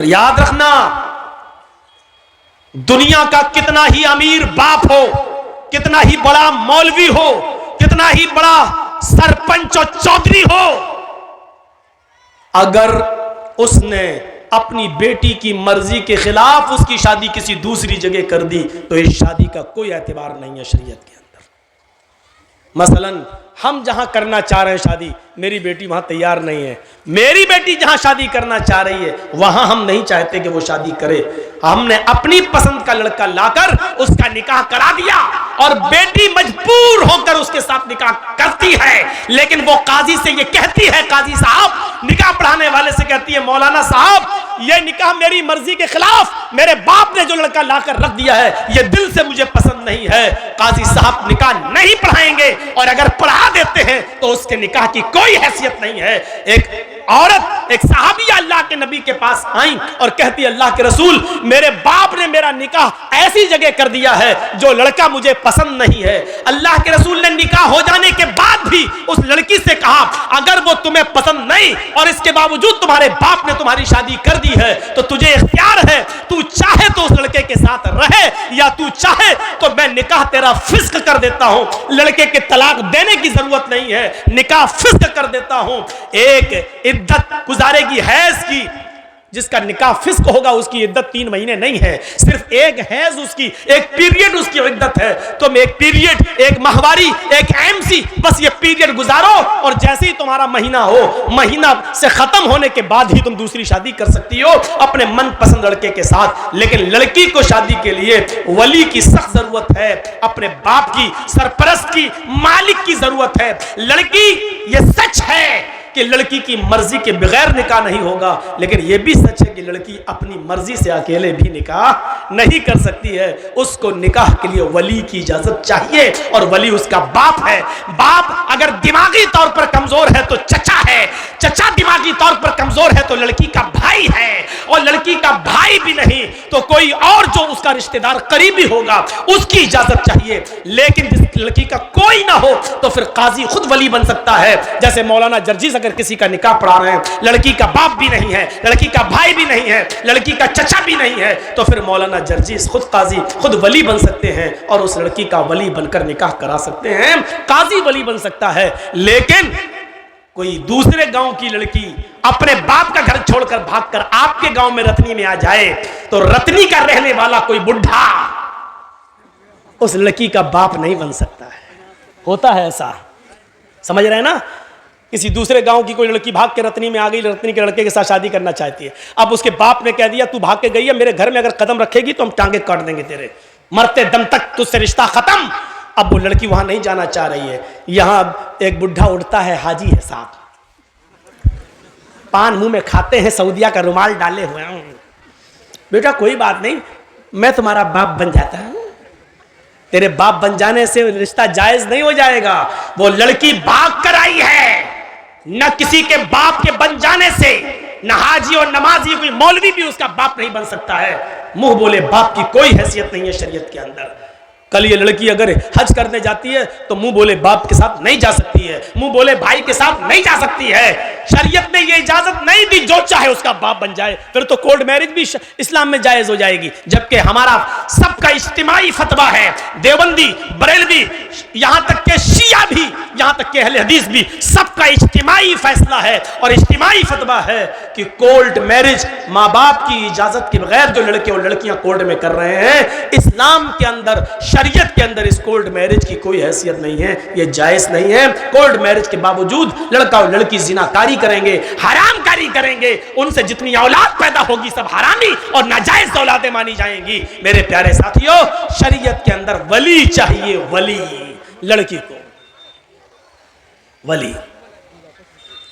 याद रखना, दुनिया का कितना ही अमीर बाप हो, कितना ही बड़ा मौलवी हो, कितना ही बड़ा सरपंच और चौधरी हो, अगर उसने अपनी बेटी की मर्जी के खिलाफ उसकी शादी किसी दूसरी जगह कर दी तो इस शादी का कोई एतबार नहीं है शरीयत के अंदर। मसलन हम जहां करना चाह रहे हैं शादी, मेरी बेटी वहां तैयार नहीं है, मेरी बेटी जहां शादी करना चाह रही है वहां हम नहीं चाहते कि वो शादी करे, हमने अपनी पसंद का लड़का लाकर उसका निकाह करा दिया और बेटी मजबूर होकर उसके साथ निकाह करती है, लेकिन वो काजी से ये कहती है, काजी साहब निकाह पढ़ाने वाले से कहती है, मौलाना साहब ये निकाह मेरी मर्जी के खिलाफ मेरे बाप ने जो लड़का लाकर रख दिया है ये दिल से मुझे पसंद नहीं है, काजी साहब निकाह नहीं पढ़ाएंगे और अगर पढ़ा देते हैं तो उसके निकाह की कोई हैसियत नहीं है। एक औरत, एक सहाबिया अल्लाह के नबी के पास आई और कहती, अल्लाह के रसूल मेरे बाप ने मेरा निकाह ऐसी जगह कर दिया है जो लड़का मुझे पसंद नहीं है। अल्लाह के रसूल ने निकाह हो जाने के बाद भी उस लड़की से कहा, अगर वो तुम्हें पसंद नहीं और इसके बावजूद तुम्हारे बाप ने तुम्हारी शादी कर दी है तो तुझे इख्तियार है, तू चाहे तो उस लड़के के साथ रहे या तू चाहे तो मैं निकाह तेरा फिस्क कर देता हूं, लड़के के तलाक देने की जरूरत नहीं है, निकाह फिस्क कर देता हूं। एक इद्दत गुजारेगी हैज की, जिसका निकाह फिस्क होगा उसकी इद्दत 3 महीने नहीं है, सिर्फ एक हैज उसकी, एक पीरियड उसकी इद्दत है। तुम एक पीरियड, एक माहवारी, एक एमसी, बस ये पीरियड गुजारो और जैसे ही तुम्हारा महीना हो, महीना से खत्म होने के बाद ही तुम दूसरी शादी कर सकती हो अपने मनपसंद लड़के के साथ। लेकिन लड़की को शादी के लिए वली की सख्त जरूरत है, अपने बाप की, सरपरस्त की, मालिक की जरूरत है। लड़की, ये सच है कि लड़की की मर्जी के बगैर निकाह नहीं होगा, लेकिन यह भी सच है कि लड़की अपनी मर्जी से अकेले भी निकाह नहीं कर सकती है, उसको निकाह के लिए वली की इजाजत चाहिए और वली उसका बाप है। बाप अगर दिमागी तौर पर कमजोर है तो चचा है, चचा दिमागी तौर पर कमजोर है तो लड़की का भाई है, और लड़की का भाई भी नहीं तो कोई और जो उसका रिश्तेदार करीबी होगा उसकी इजाजत चाहिए। लेकिन जिस लड़की का कोई ना हो तो फिर काजी खुद वली बन सकता है। जैसे मौलाना जर्जीस अगर किसी का निकाह पढ़ा रहे हैं, लड़की का बाप भी नहीं है, लड़की का भाई भी नहीं है, लड़की का चचा भी नहीं है, तो फिर मौलाना जर्जीस खुद काजी, खुद वली बन सकते हैं और उस लड़की का वली बनकर निकाह करा सकते हैं, काजी वली बन सकता है। लेकिन कोई दूसरे गांव की लड़की अपने बाप का घर छोड़कर भागकर आपके गांव में रतनी में आ जाए तो रतनी का रहने वाला कोई बुढ़ा उस लड़की का बाप नहीं बन सकता है। होता है ऐसा, समझ रहे हैं ना? किसी दूसरे गांव की कोई लड़की भाग के रतनी में आ गई, रतनी के लड़के के साथ शादी करना चाहती है, अब उसके बाप ने कह दिया तू भाग के गई है, मेरे घर में अगर कदम रखेगी तो हम टांगे काट देंगे तेरे, मरते दम तक तुझसे रिश्ता खत्म। अब वो लड़की वहां नहीं जाना चाह रही है, यहां एक बुढ़ा उठता है, हाजी है साहब, पान मुंह में खाते हैं, सऊदिया का रुमाल डाले हुए हैं, बेटा कोई बात नहीं मैं तुम्हारा बाप बन जाता हूं। तेरे बाप बन जाने से रिश्ता जायज नहीं हो जाएगा, वो लड़की भाग कर आई है, न किसी के बाप के बन जाने से न हाजी और नमाजी कोई मौलवी भी उसका बाप नहीं बन सकता है। मुंह बोले बाप की कोई हैसियत नहीं है शरीयत के अंदर। कल ये लड़की अगर हज करने जाती है तो मुंह बोले बाप के साथ नहीं जा सकती है, मुंह बोले भाई के साथ नहीं जा सकती है। शरीयत ने ये इजाजत नहीं दी जो चाहे उसका बाप बन जाए, फिर तो कोर्ट मैरिज भी इस्लाम में जायज हो जाएगी। जबकि हमारा सबका इज्तिमाई फतवा है, देवबंदी, बरेलवी, यहां तक के शिया भी, यहां तक के अहले हदीस भी, सबका इज्तिमाई फैसला है और इज्तिमाई फतवा है कि कोर्ट मैरिज माँ बाप की इजाजत के बगैर जो लड़के और लड़कियां कोर्ट में कर रहे हैं, इस्लाम के अंदर, शरीयत के अंदर इस कोर्ट मैरिज की कोई हैसियत नहीं है, ये जायज नहीं है। कोर्ट मैरिज के बावजूद लड़का और लड़की जिनाकारी करेंगे, हरामकारी करेंगे, उनसे जितनी औलाद पैदा होगी सब हरामी और नाजायज औलादें मानी जाएंगी। मेरे प्यारे साथियों, शरीयत के अंदर वली चाहिए, वली, लड़की को वली।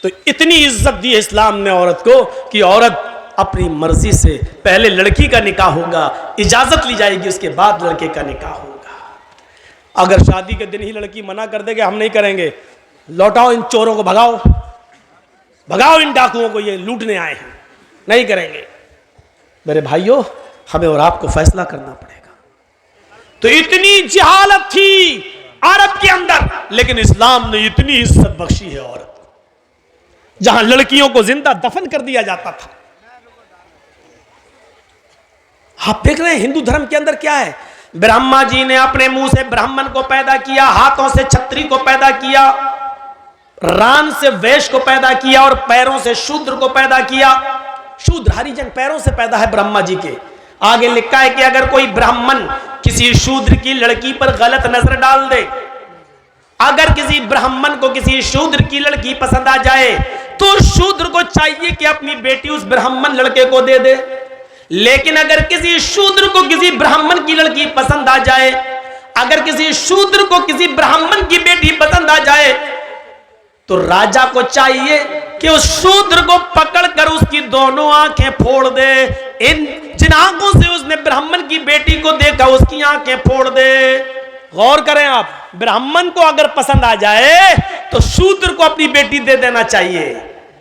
तो इतनी इज्जत दी है इस्लाम ने औरत को कि औरत अपनी मर्जी से पहले लड़की का निकाह होगा, इजाजत ली जाएगी, उसके बाद लड़के का निकाह होगा। अगर शादी के दिन ही लड़की मना कर देगा हम नहीं करेंगे, लौटाओ इन चोरों को, भगाओ भगाओ इन डाकुओं को, ये लूटने आए हैं, नहीं करेंगे। मेरे भाइयों, हमें और आपको फैसला करना पड़ेगा। तो इतनी जहालत थी अरब के अंदर, लेकिन इस्लाम ने इतनी इज्जत बख्शी है औरत, जहां लड़कियों को जिंदा दफन कर दिया जाता था, आप देख रहे हैं हिंदू धर्म के अंदर क्या है। ब्रह्मा जी ने अपने मुंह से ब्राह्मण को पैदा किया, हाथों से क्षत्रिय को पैदा किया, रान से वैश्य को पैदा किया और पैरों से शूद्र को पैदा किया। शूद्र हरिजन पैरों से पैदा है ब्रह्मा जी के। आगे लिखा है कि अगर कोई ब्राह्मण किसी शूद्र की लड़की पर गलत नजर डाल दे, अगर किसी ब्राह्मण को किसी शूद्र की लड़की पसंद आ जाए तो शूद्र को चाहिए कि अपनी बेटी उस ब्राह्मण लड़के को दे दे। लेकिन अगर किसी शूद्र को किसी ब्राह्मण की लड़की पसंद आ जाए, अगर किसी शूद्र को किसी ब्राह्मण की बेटी पसंद आ जाए तो राजा को चाहिए कि उस शूद्र को पकड़कर उसकी दोनों आंखें फोड़ दे। इन जिन आंखों से उसने ब्राह्मण की बेटी को देखा उसकी आंखें फोड़ दे। गौर करें आप, ब्राह्मण को अगर पसंद आ जाए तो शूद्र को अपनी बेटी दे देना चाहिए,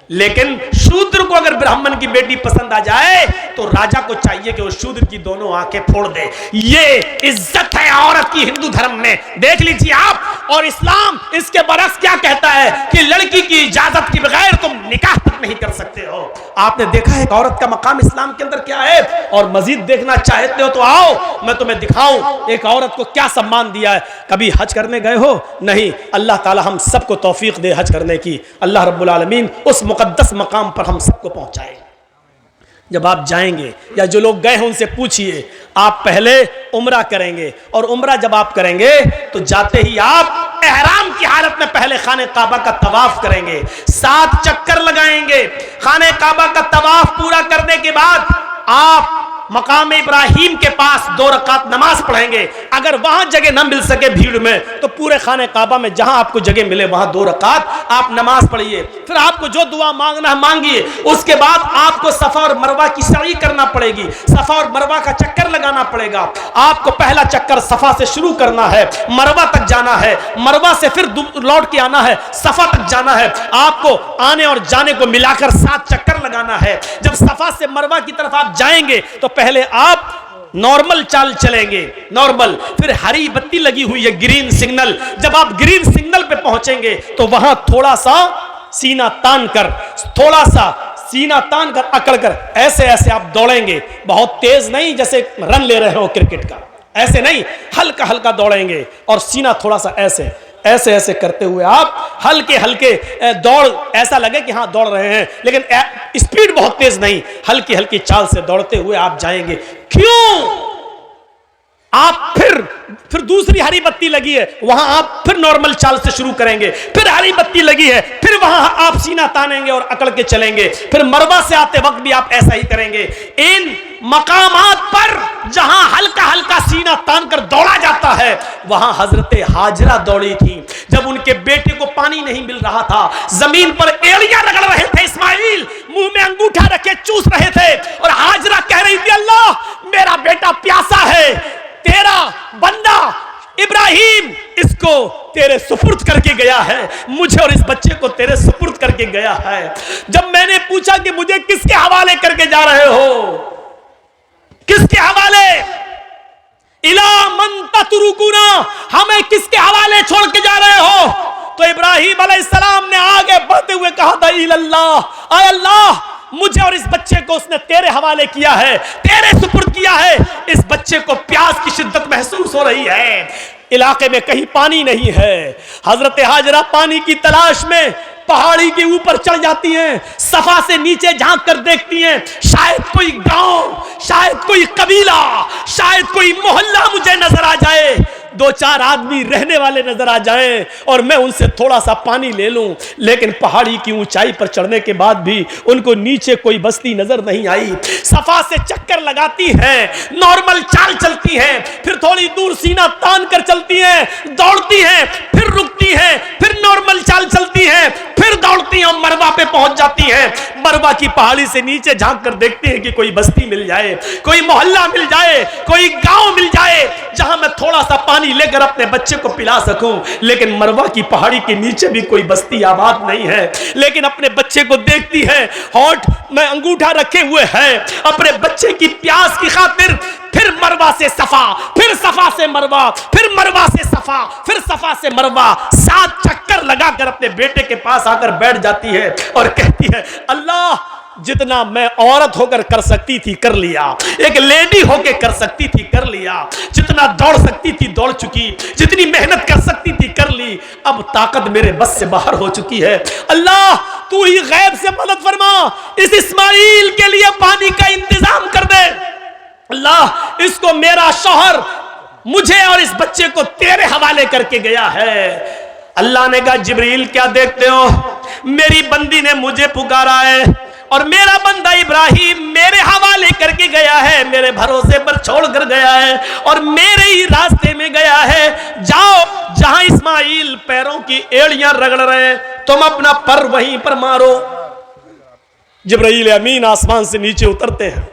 लेकिन शूद्र को अगर ब्राह्मण की बेटी पसंद आ जाए तो राजा को चाहिए कि वो शूद्र की दोनों आंखें फोड़ दे। ये इज्जत है औरत की हिंदू धर्म में, देख लीजिए आप। और इस्लाम इसके बरस क्या कहता है कि लड़की की इजाजत के बगैर तुम निकाह तक नहीं कर सकते हो। आपने देखा है एक औरत का मकाम इस्लाम के अंदर क्या है, और मजीद देखना चाहते हो तो आओ मैं तुम्हें दिखाऊं एक औरत को क्या सम्मान दिया है। कभी हज करने गए हो? नहीं। अल्लाह ताला हम सबको तौफीक दे हज करने की। अल्लाह रब्बुल आलमीन उस मुकद्दस मकाम पर हम सबको पहुंचाए। जब आप जाएंगे या जो लोग गए हैं उनसे पूछिए, आप पहले उम्रा करेंगे और उम्रा जब आप करेंगे तो जाते ही आप एहराम की हालत में पहले खाने काबा का तवाफ करेंगे, 7 चक्कर लगाएंगे। खाने काबा का तवाफ पूरा करने के बाद आप मकाम इब्राहिम के पास 2 रकात नमाज पढ़ेंगे। अगर वहां जगह ना मिल सके भीड़ में तो पूरे खाने काबा में जहां आपको जगह मिले वहां 2 रकात आप नमाज पढ़िए। फिर आपको जो दुआ मांगना है मांगिए। उसके बाद आपको सफा और मरवा की सई करना पड़ेगी, सफा और मरवा का चक्कर लगाना पड़ेगा। आपको पहला चक्कर सफा से शुरू करना है, मरवा तक जाना है, मरवा से फिर लौट के आना है, सफा तक जाना है। आपको आने और जाने को मिलाकर 7 चक्कर लगाना है। जब सफा से मरवा की तरफ आप जाएंगे तो पहले आप नॉर्मल चाल चलेंगे, नॉर्मल। फिर हरी बत्ती लगी हुई है, ग्रीन सिग्नल। जब आप ग्रीन सिग्नल पे पहुंचेंगे तो वहां थोड़ा सा सीना तान कर, थोड़ा सा सीना तान कर, अकड़ कर ऐसे ऐसे आप दौड़ेंगे। बहुत तेज नहीं जैसे रन ले रहे हो क्रिकेट का, ऐसे नहीं, हल्का हल्का दौड़ेंगे और सीना थोड़ा सा ऐसे ऐसे ऐसे करते हुए आप हल्के हल्के दौड़, ऐसा लगे कि हाँ दौड़ रहे हैं, लेकिन स्पीड बहुत तेज नहीं, हल्की हल्की चाल से दौड़ते हुए आप जाएंगे। क्यों? आप फिर दूसरी हरी बत्ती लगी है, वहां आप फिर नॉर्मल चाल से शुरू करेंगे। फिर हरी बत्ती लगी है, फिर वहां आप सीना तानेंगे और अकड़ के चलेंगे। फिर मरवा से आते वक्त भी आप ऐसा ही करेंगे। इन मकामात पर जहां हल्का हल्का सीना तान कर दौड़ा जाता है वहां हजरते हाजरा दौड़ी थी। जब उनके बेटे को पानी नहीं मिल रहा था, जमीन पर एड़ियां रगड़ रहे थे इस्माइल, मुंह में अंगूठा रखे चूस रहे थे, और हाजरा कह रही थी अल्लाह मेरा बेटा प्यासा है, तेरा बंदा इब्राहिम इसको तेरे सुपुर्द करके गया है, मुझे और इस बच्चे को तेरे सुपुर्द करके गया है। जब मैंने पूछा कि मुझे किसके हवाले करके जा रहे हो, किसके हवाले, इला मन ततरुकुना, हमें किसके हवाले छोड़ के जा रहे हो? तो इब्राहिम अलैहिस्सलाम ने आगे बढ़ते हुए कहा था इल्लल्लाह, आय अल्लाह मुझे और इस बच्चे को उसने तेरे हवाले किया है, तेरे सुपुर्द किया है। इस बच्चे को प्यास की शिद्दत महसूस हो रही है, इलाके में कहीं पानी नहीं है। हजरत हाजरा पानी की तलाश में पहाड़ी के ऊपर चढ़ जाती हैं, सफा से नीचे झांक कर देखती हैं, शायद कोई गांव, शायद कोई कबीला, शायद कोई मोहल्ला मुझे नजर आ जाए, 2-4 आदमी रहने वाले नजर आ जाएं और मैं उनसे थोड़ा सा पानी ले लूं। लेकिन पहाड़ी की ऊंचाई पर चढ़ने के बाद भी उनको नीचे कोई बस्ती नजर नहीं आई। सफा से चक्कर लगाती हैं, नॉर्मल चाल चलती हैं, फिर थोड़ी दूर सीना तान कर चलती हैं, दौड़ती हैं, फिर रुकती हैं, फिर नॉर्मल चाल चलती हैं, फिर दौड़ती हैं, मरवा पे पहुंच जाती हैं। मरवा की पहाड़ी से नीचे झांक कर देखती हैं कि कोई बस्ती मिल जाए, कोई मोहल्ला मिल जाए, कोई गांव मिल जाए जहां मैं थोड़ा सा पानी लेकर अपने बच्चे को पिला सकूं। लेकिन मरवा की पहाड़ी के नीचे भी कोई बस्ती आबाद नहीं है। लेकिन अपने बच्चे को देखती है, होठ में अंगूठा रखे हुए है, अपने बच्चे की प्यास की खातिर फिर मरवा से सफा, फिर सफा से मरवा, फिर मरवा से सफा, फिर सफा से मरवा, 7 चक्कर लगाकर अपने बेटे के पास आकर बैठ जाती है और कहती है अल्लाह जितना मैं औरत होकर कर सकती थी कर लिया, एक लेडी होकर कर सकती थी कर लिया, जितना दौड़ सकती थी दौड़ चुकी, जितनी मेहनत कर सकती थी कर ली, अब ताकत मेरे बस से बाहर हो चुकी है। अल्लाह तू ही गैब से मदद फरमा, इस इस्माइल के लिए पानी का इंतजाम कर दे। अल्लाह इसको, मेरा शौहर मुझे और इस बच्चे को तेरे हवाले करके गया है। अल्लाह ने कहा जिब्रील क्या देखते हो, मेरी बंदी ने मुझे पुकारा है और मेरा बंदा इब्राहिम मेरे हवाले करके गया है, मेरे भरोसे पर छोड़ कर गया है और मेरे ही रास्ते में गया है। जाओ, जहां इस्माइल पैरों की एड़ियां रगड़ रहे तुम अपना पर वहीं पर मारो। जिब्राइल अमीन आसमान से नीचे उतरते हैं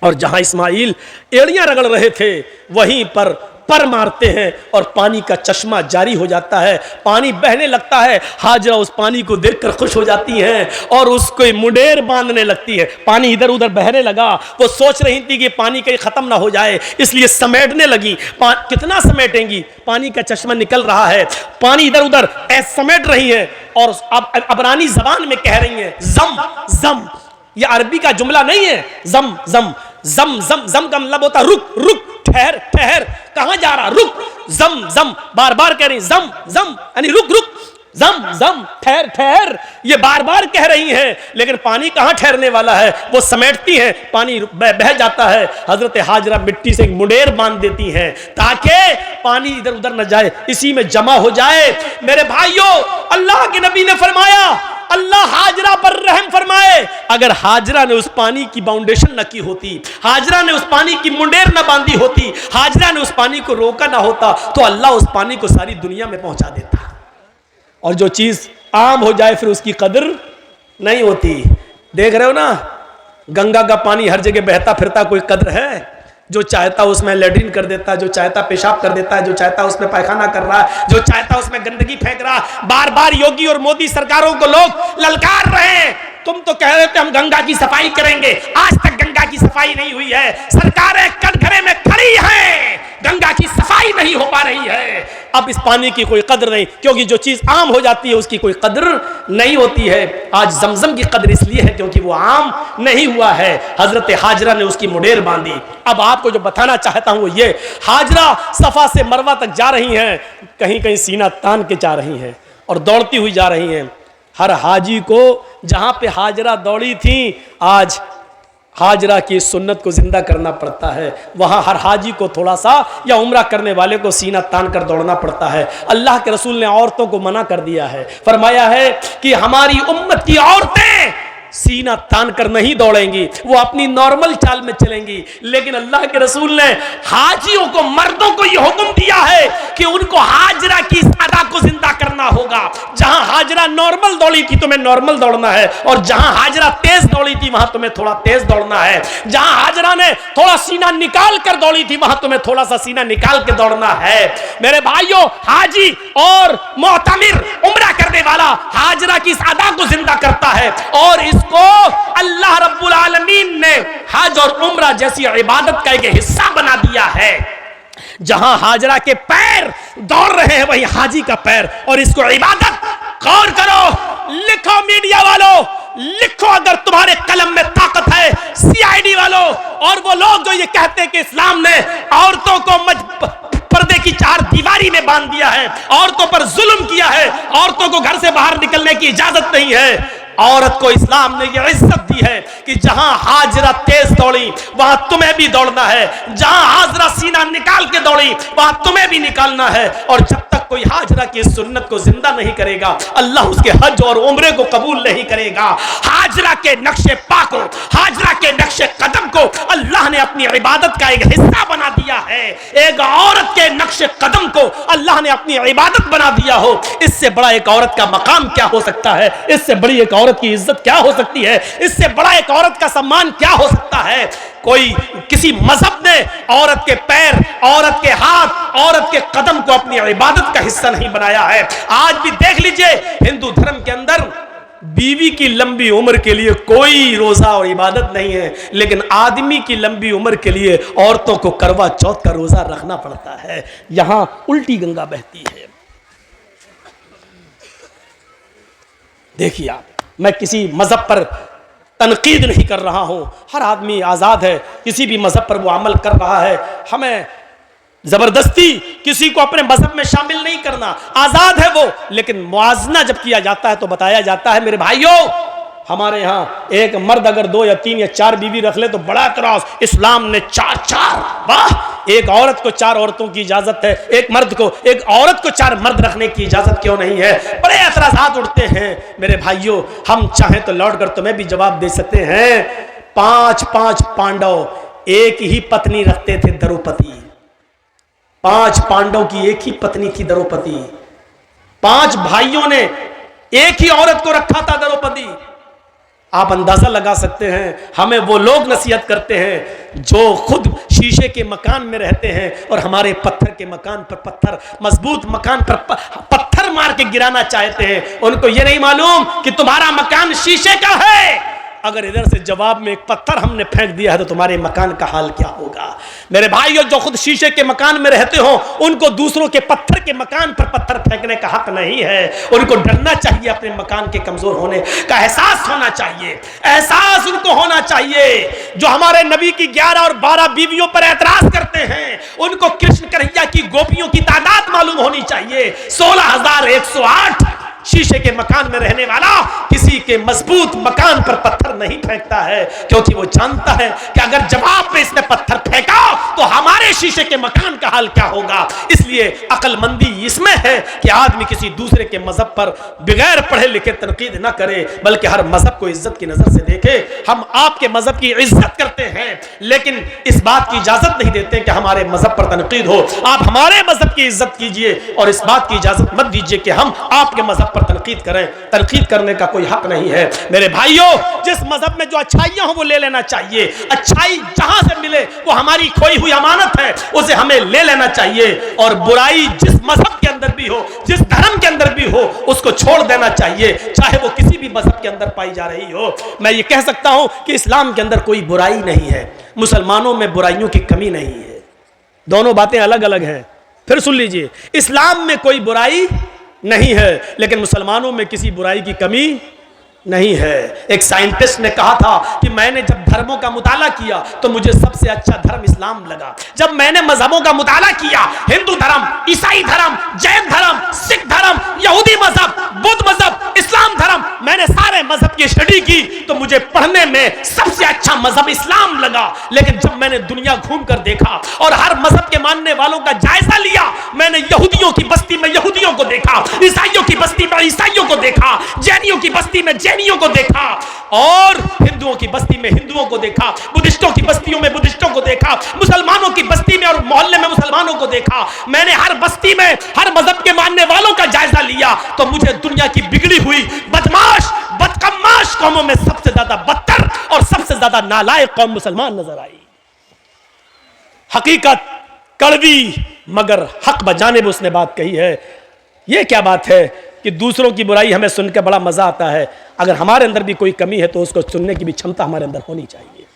और जहां इस्माइल एड़ियां रगड़ रहे थे वहीं पर मारते हैं और पानी का चश्मा जारी हो जाता है, पानी बहने लगता है। हाजरा उस पानी को देखकर खुश हो जाती हैं और उसको मुंडेर बांधने लगती है। पानी इधर उधर बहने लगा, वो सोच रही थी कि पानी कहीं खत्म ना हो जाए, इसलिए समेटने लगी। कितना समेटेंगी, पानी का चश्मा निकल रहा है, पानी इधर उधर समेट रही है और अब अबरानी जबान में कह रही है जम जम। ये अरबी का जुमला नहीं है, जम जम जम जम जम का मतलब होता रुक रुक, ठहर ठहर, कहां जा रहा, रुक, जम जम, बार बार कह रही जम जम यानी रुक रुक, जम जम ठहर ठहर, ये बार बार कह रही हैं, लेकिन पानी कहां ठहरने वाला है। वो समेटती हैं, पानी बह जाता है। हजरत हाजरा मिट्टी से एक मुंडेर बांध देती हैं ताकि पानी इधर उधर न जाए, इसी में जमा हो जाए। मेरे भाइयों, अल्लाह के नबी ने फरमाया अल्लाह हाजरा पर रहम फरमाए। अगर हाजरा ने उस पानी की बाउंडेशन न की होती, हाजरा ने उस पानी की मुंडेर न बांधी होती, हाजरा ने उस पानी को रोका ना होता, तो अल्लाह उस पानी को सारी दुनिया में पहुंचा देता। और जो चीज आम हो जाए फिर उसकी कदर नहीं होती। देख रहे हो ना, गंगा का पानी हर जगह बहता फिरता, कोई कदर है? जो चाहता उसमें लेट्रिन कर देता है, जो चाहता पेशाब कर देता है, जो चाहता उसमें पायखाना कर रहा है, जो चाहता उसमें गंदगी फेंक रहा है। बार बार योगी और मोदी सरकारों को लोग ललकार रहे हैं, तुम तो कह रहे थे हम गंगा की सफाई करेंगे, आज तक गंगा की सफाई नहीं हुई है। सरकारें कटघरे में खड़ी हैं, गंगा की सफाई नहीं हो पा रही है। अब इस पानी की कोई कदर नहीं, क्योंकि जो चीज आम हो जाती है उसकी कोई कदर नहीं होती है। आज जमजम की कदर इसलिए है क्योंकि वो आम नहीं हुआ है। हजरत हाजरा ने उसकी मुंडेर बांधी। अब आपको जो बताना चाहता हूं वो ये, हाजरा सफा से मरवा तक जा रही हैं, कहीं कहीं सीना तान के जा रही हैं और दौड़ती हुई जा रही हैं। हर हाजी को जहां पे हाजरा दौड़ी थी, आज हाजरा की सुन्नत को जिंदा करना पड़ता है। वहां हर हाजी को थोड़ा सा या उम्रा करने वाले को सीना तान कर दौड़ना पड़ता है। अल्लाह के रसूल ने औरतों को मना कर दिया है, फरमाया है कि हमारी उम्मत की औरतें सीना तान कर नहीं दौड़ेंगी, वो अपनी नॉर्मल चाल में चलेंगी। लेकिन अल्लाह के रसूल ने हाजियों को, मर्दों को यह हुक्म दिया है कि उनको हाजरा की अदा को जिंदा करना होगा। जहां हाजरा नॉर्मल दौड़ी थी तुम्हें नॉर्मल दौड़ना है, और जहां हाजरा तेज दौड़ी थी वहां तुम्हें थोड़ा तेज दौड़ना है। जहां हाजरा ने थोड़ा सीना निकाल कर दौड़ी थी वहां तुम्हें थोड़ा सा सीना निकाल के दौड़ना है। मेरे भाइयों, हाजी और मोहतमिर उम्रा करने वाला हाजरा की इस अदा को जिंदा करता है, और इसको अल्लाह रब्बुल आलमीन ने हज और उम्रा जैसी इबादत का एक हिस्सा बना दिया है। जहां हाजरा के पैर दौड़ रहे हैं वहीं हाजी का पैर, और इसको इबादत। गौर करो, लिखो मीडिया वालों, लिखो अगर तुम्हारे कलम में ताकत है, सीआईडी वालों और वो लोग जो ये कहते हैं कि इस्लाम ने औरतों को पर्दे की चार दीवारी में बांध दिया है, औरतों पर जुल्म किया है, औरतों को घर से बाहर निकलने की इजाजत नहीं है। औरत को इस्लाम ने यह इज्जत दी है कि जहां हाजरा तेज दौड़ी वहां तुम्हें भी दौड़ना है, जहां हाजरा सीना निकाल के दौड़ी वहां तुम्हें भी निकालना है। और जब तक कोई हाजरा की सुन्नत को जिंदा नहीं करेगा, अल्लाह उसके हज और उम्रे को कबूल नहीं करेगा। हाजरा के नक्शे पा को, हाजरा के नक्शे कदम को अल्लाह ने अपनी इबादत का एक हिस्सा बना दिया है। एक औरत के नक्शे कदम को अल्लाह ने अपनी इबादत बना दिया हो, इससे बड़ा एक औरत का मकाम क्या हो सकता है? इससे बड़ी एक औरत की इज्जत क्या हो सकती है? इससे बड़ा एक औरत का सम्मान क्या हो सकता है? कोई किसी मजहब ने औरत के पैर, औरत के हाथ, औरत के कदम को अपनी इबादत का हिस्सा नहीं बनाया है। आज भी देख लीजिए, हिंदू धर्म के अंदर बीवी की लंबी उम्र के लिए कोई रोजा और इबादत नहीं है, लेकिन आदमी की लंबी उम्र के लिए औरतों को करवा चौथ का रोजा रखना पड़ता है। यहां उल्टी गंगा बहती है। देखिए आप, मैं किसी मजहब पर तनकीद नहीं कर रहा हूं, हर आदमी आज़ाद है, किसी भी मजहब पर वो अमल कर रहा है, हमें जबरदस्ती किसी को अपने मजहब में शामिल नहीं करना, आज़ाद है वो। लेकिन मुआजना जब किया जाता है तो बताया जाता है मेरे भाइयों, हमारे यहाँ एक मर्द अगर 2 या 3 या 4 बीवी रख ले तो बड़ा एतराज, इस्लाम ने 4 वाह, एक औरत को 4 औरतों की इजाजत है, एक मर्द को, एक औरत को 4 मर्द रखने की इजाजत क्यों नहीं है? बड़े एतराजात उठते हैं मेरे भाइयों। हम चाहें तो लौट कर तुम्हें भी जवाब दे सकते हैं। 5 पांडव एक ही पत्नी रखते थे, द्रौपदी। 5 पांडव की एक ही पत्नी थी, द्रौपदी। 5 भाइयों ने एक ही औरत को रखा था, द्रौपदी। आप अंदाजा लगा सकते हैं, हमें वो लोग नसीहत करते हैं जो खुद शीशे के मकान में रहते हैं और हमारे पत्थर के मकान पर पत्थर, मजबूत मकान पर पत्थर मार के गिराना चाहते हैं। उनको ये नहीं मालूम कि तुम्हारा मकान शीशे का है। अगर इधर से जवाब में एक पत्थर हमने फेंक दिया है तो तुम्हारे मकान का हाल क्या होगा? मेरे भाइयों, जो खुद शीशे के मकान में रहते हो उनको दूसरों के पत्थर के मकान पर पत्थर फेंकने का हक नहीं है। उनको डरना चाहिए, अपने मकान के कमजोर होने का एहसास होना चाहिए, एहसास उनको होना चाहिए। जो हमारे नबी की 11 और 12 बीवियों पर एतराज करते हैं, उनको कृष्ण कन्हैया की गोपियों की तादाद मालूम होनी चाहिए। 16,108 शीशे के मकान में रहने वाला किसी के मजबूत मकान पर पत्थर नहीं फेंकता है, क्योंकि वो जानता है कि अगर जवाब में इसने पत्थर फेंका तो हमारे शीशे के मकान का हाल क्या होगा। इसलिए अक्लमंदी इसमें है कि आदमी किसी दूसरे के मजहब पर बगैर पढ़े लिखे तनकीद न करे, बल्कि हर मजहब को इज्जत की नजर से देखे। हम आपके मजहब की इज्जत करते हैं, लेकिन इस बात की इजाजत नहीं देते कि हमारे मजहब पर तनकीद हो। आप हमारे मजहब की इज्जत कीजिए और इस बात की इजाजत मत दीजिए कि हम आपके मजहब पर तनकीद करें। तनकीद करने का कोई हक नहीं है। मेरे भाइयों, जिस मजहब में जो अच्छाइयां हो वो ले लेना चाहिए। अच्छाई जहां से मिले वो हमारी खोई हुई अमानत है, उसे हमें ले लेना चाहिए। और बुराई जिस मजहब के अंदर भी हो, जिस धर्म के अंदर भी हो, उसको छोड़ देना चाहिए, चाहे वो किसी भी मजहब के अंदर पाई जा रही हो। मैं ये कह सकता हूं कि इस्लाम के अंदर कोई बुराई नहीं है, मुसलमानों में बुराइयों की कमी नहीं है। दोनों बातें अलग अलग हैं। फिर सुन लीजिए, इस्लाम में कोई बुराई नहीं है, लेकिन मुसलमानों में किसी बुराई की कमी नहीं है। एक साइंटिस्ट ने कहा था कि मैंने जब धर्मों का मुताला किया तो मुझे सबसे अच्छा धर्म इस्लाम लगा। जब मैंने मजहबों का मुताला किया, हिंदू धर्म, ईसाई धर्म, जैन धर्म, सिख धर्म, यहूदी मजहब, बुद्ध मजहब, इस्लाम धर्म, मैंने सारे मजहब की स्टडी की तो मुझे पढ़ने में सबसे अच्छा मजहब इस्लाम लगा। लेकिन जब मैंने दुनिया घूम कर देखा और हर मजहब के मानने वालों का जायजा लिया, मैंने यहूदियों की बस्ती में यहूदियों को देखा, ईसाइयों की बस्ती में ईसाइयों को देखा, जैनियों की बस्ती में जैनियों को देखा, और हिंदुओं की बस्ती में हिंदुओं को देखा, बुद्धिस्टों की बस्तियों में बुद्धिस्टों को देखा, मुसलमानों की बस्ती में और मोहल्ले में मुसलमानों को देखा। मैंने हर बस्ती में हर मजहब के मानने वालों का जायजा लिया तो मुझे दुनिया की बिगड़ी हुई बदमाश बदकम्माश कौमों में सबसे ज्यादा बदतर और सबसे ज्यादा नालायक कौम मुसलमान नजर आई। हकीकत कड़वी मगर हक बजाने में उसने बात कही है। यह क्या बात है कि दूसरों की बुराई हमें सुनकर बड़ा मजा आता है। अगर हमारे अंदर भी कोई कमी है तो उसको सुनने की भी क्षमता हमारे अंदर होनी चाहिए।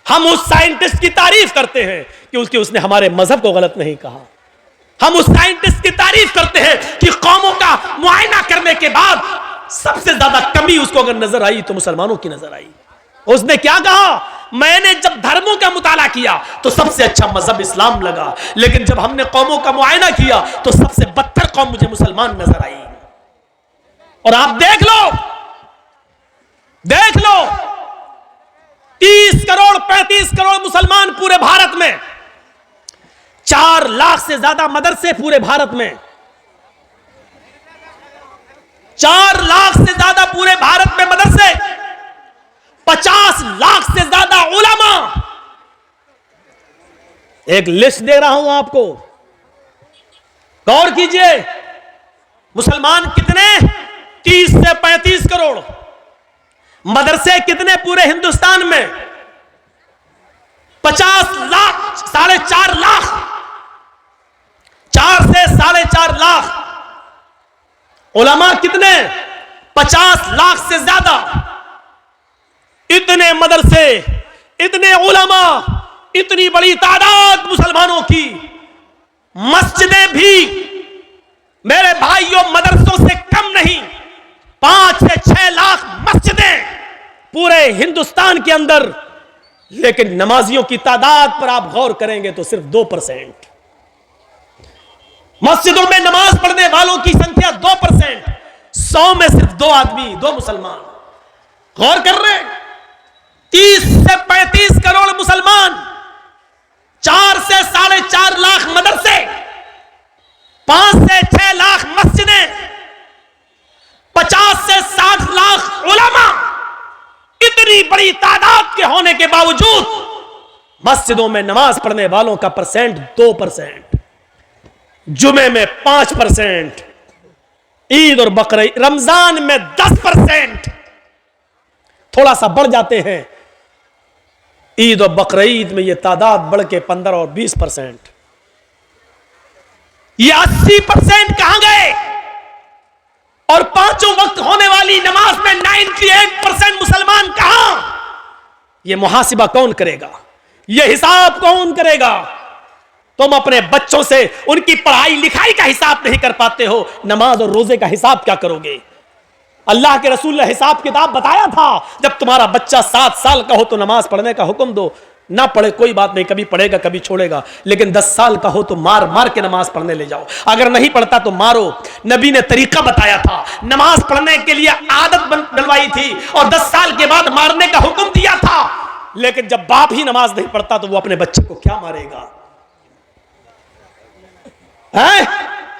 हम उस साइंटिस्ट की तारीफ करते हैं कि उसने हमारे मजहब को गलत नहीं कहा। हम उस साइंटिस्ट की तारीफ करते हैं कि कौमों का मुआयना करने के बाद सबसे ज्यादा कमी उसको अगर नजर आई तो मुसलमानों की नजर आई। उसने क्या कहा? मैंने जब धर्मों का मुताला किया तो सबसे अच्छा मजहब इस्लाम लगा, लेकिन जब हमने कौमों का मुआयना किया तो सबसे बदतर कौम मुझे मुसलमान नजर आई। और आप देख लो 30 करोड़ 35 करोड़ मुसलमान पूरे भारत में, 4 लाख से ज्यादा मदरसे पूरे भारत में, 4 लाख से ज्यादा पूरे भारत में मदरसे, 50 लाख से ज्यादा उलमा। एक लिस्ट दे रहा हूं आपको, गौर कीजिए। मुसलमान कितने? 30 से 35 करोड़। मदरसे कितने पूरे हिंदुस्तान में? 50 लाख, 4.5 लाख, 4 से 4.5 लाख। उलमा कितने? 50 लाख से ज्यादा। इतने मदरसे, इतने उलमा, इतनी बड़ी तादाद मुसलमानों की। मस्जिदें भी मेरे भाइयों मदरसों से कम नहीं, 5 से 6 लाख मस्जिदें पूरे हिंदुस्तान के अंदर, लेकिन नमाजियों की तादाद पर आप गौर करेंगे तो सिर्फ 2%। मस्जिदों में नमाज पढ़ने वालों की संख्या 2%, 100 में सिर्फ 2 आदमी, 2 मुसलमान। गौर कर रहे हैं, 30 से 35 करोड़ मुसलमान, 4 से 4.5 लाख मदरसे, 5 से 6 लाख मस्जिदें, 50 से 60 लाख उलमा। इतनी बड़ी तादाद के होने के बावजूद मस्जिदों में नमाज पढ़ने वालों का परसेंट 2%, जुमे में 5%, ईद और बकरीद रमजान में 10%, थोड़ा सा बढ़ जाते हैं। ईद और बकरीद में यह तादाद बढ़ के 15 और 20%। ये 80% कहां गए? और 5 वक्त होने वाली नमाज में 98% मुसलमान कहां? यह मुहासिबा कौन करेगा? यह हिसाब कौन करेगा? तुम अपने बच्चों से उनकी पढ़ाई लिखाई का हिसाब नहीं कर पाते हो, नमाज और रोजे का हिसाब क्या करोगे? अल्लाह के रसूल ने हिसाब किताब बताया था, जब तुम्हारा बच्चा 7 साल का हो तो नमाज पढ़ने का हुक्म दो। ना पढ़े कोई बात नहीं, कभी पढ़ेगा कभी छोड़ेगा, लेकिन 10 साल का हो तो मार मार के नमाज पढ़ने ले जाओ। अगर नहीं पढ़ता तो मारो। नबी ने तरीका बताया था, नमाज पढ़ने के लिए आदत डलवाई थी और 10 साल के बाद मारने का हुक्म दिया था। लेकिन जब बाप ही नमाज नहीं पढ़ता तो वो अपने बच्चे को क्या मारेगा? है?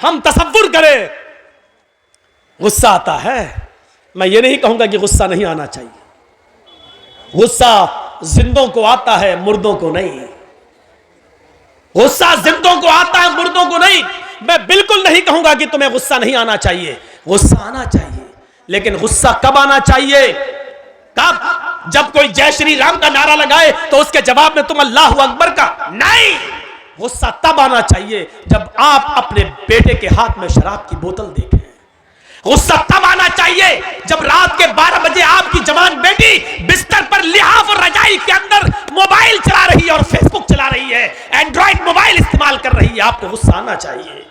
हम तसव्वुर करें, गुस्सा आता है। मैं ये नहीं कहूंगा कि गुस्सा नहीं आना चाहिए, गुस्सा जिंदों को आता है, मुर्दों को नहीं। गुस्सा जिंदों को आता है, मुर्दों को नहीं। मैं बिल्कुल नहीं कहूंगा कि तुम्हें गुस्सा नहीं आना चाहिए, गुस्सा आना चाहिए, लेकिन गुस्सा कब आना चाहिए? कब? जब कोई जय श्री राम का नारा लगाए तो उसके जवाब में तुम अल्लाहु अकबर का नहीं। गुस्सा तब आना चाहिए जब आप अपने बेटे के हाथ में शराब की बोतल देखें। गुस्सा तब आना चाहिए जब रात के 12 बजे आपकी जवान बेटी बिस्तर पर लिहाफ और रजाई के अंदर मोबाइल चला रही है और फेसबुक चला रही है, एंड्रॉइड मोबाइल इस्तेमाल कर रही है। आपको गुस्सा आना चाहिए।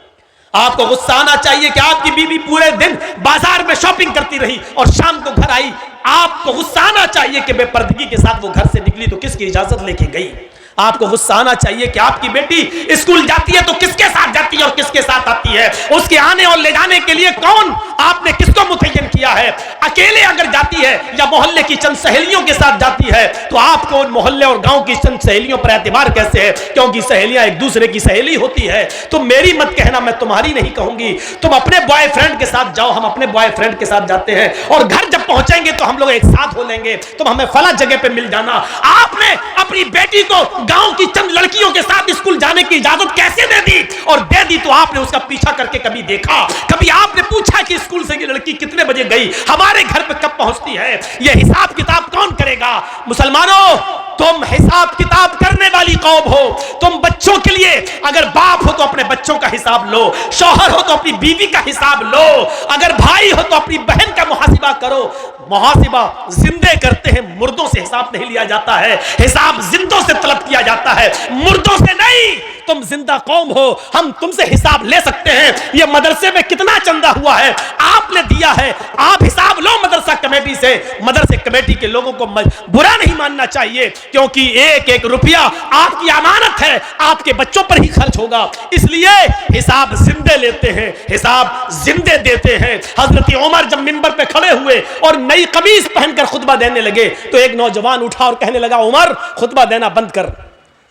आपको गुस्सा आना चाहिए कि आपकी बीवी पूरे दिन बाजार में शॉपिंग करती रही और शाम को घर आई। आपको गुस्सा आना चाहिए कि बेपर्दगी के साथ वो घर से निकली तो किसकी इजाजत लेके गई। आपको गुस्सा आना चाहिए कि आपकी बेटी स्कूल जाती है तो किसके साथ जाती है और किसके साथ आती है। उसके आने और ले जाने के लिए कौन, आपने किसको मुतय्यन किया है। अकेले अगर जाती है या मोहल्ले की चंद सहेलियों के साथ जाती है तो आपको उन मोहल्ले और गांव की चंद सहेलियों पर एतबार कैसे है? क्योंकि सहेलियां एक दूसरे की सहेली होती है। तो मेरी मत कहना, मैं तुम्हारी नहीं कहूंगी। तुम अपने बॉयफ्रेंड के साथ जाओ, हम अपने बॉयफ्रेंड के साथ जाते हैं और घर जब पहुंचेंगे तो हम लोग एक साथ हो लेंगे, तुम हमें फला जगह पे मिल जाना। आपने अपनी बेटी को गांव की चंद लड़कियों के साथ स्कूल जाने की इजाजत कैसे दे दी? और दे दी तो आपने उसका पीछा करके कभी देखा? कभी आपने पूछा कि स्कूल से ये लड़की कितने बजे गई, हमारे घर पे कब पहुंचती है? ये हिसाब किताब कौन करेगा? मुसलमानों, तुम हिसाब किताब करने वाली कौम हो। तुम बच्चों के लिए अगर बाप हो तो अपने बच्चों का हिसाब लो, शौहर हो तो अपनी बीवी का हिसाब लो, अगर भाई हो तो अपनी बहन का मुहासिबा करो। मुहासिबा जिंदे करते हैं, मुर्दों से हिसाब नहीं लिया जाता है। हिसाब जिंदों से तलब किया जाता है, मुर्दों से नहीं। तुम जिंदा कौम हो, हम तुमसे हिसाब ले सकते हैं। ये मदरसे में कितना चंदा हुआ है आपने दिया है, आप हिसाब लो मदरसा कमेटी से। मदरसे कमेटी के लोगों को बुरा नहीं मानना चाहिए, क्योंकि एक एक रुपया आपकी अमानत है, आपके बच्चों पर ही खर्च होगा। इसलिए हिसाब जिंदे लेते हैं, हिसाब जिंदे देते हैं। हजरत उमर जब मिंबर पे खड़े हुए और नई कमीज पहनकर खुतबा देने लगे तो एक नौजवान उठा और कहने लगा, उमर खुतबा देना बंद कर,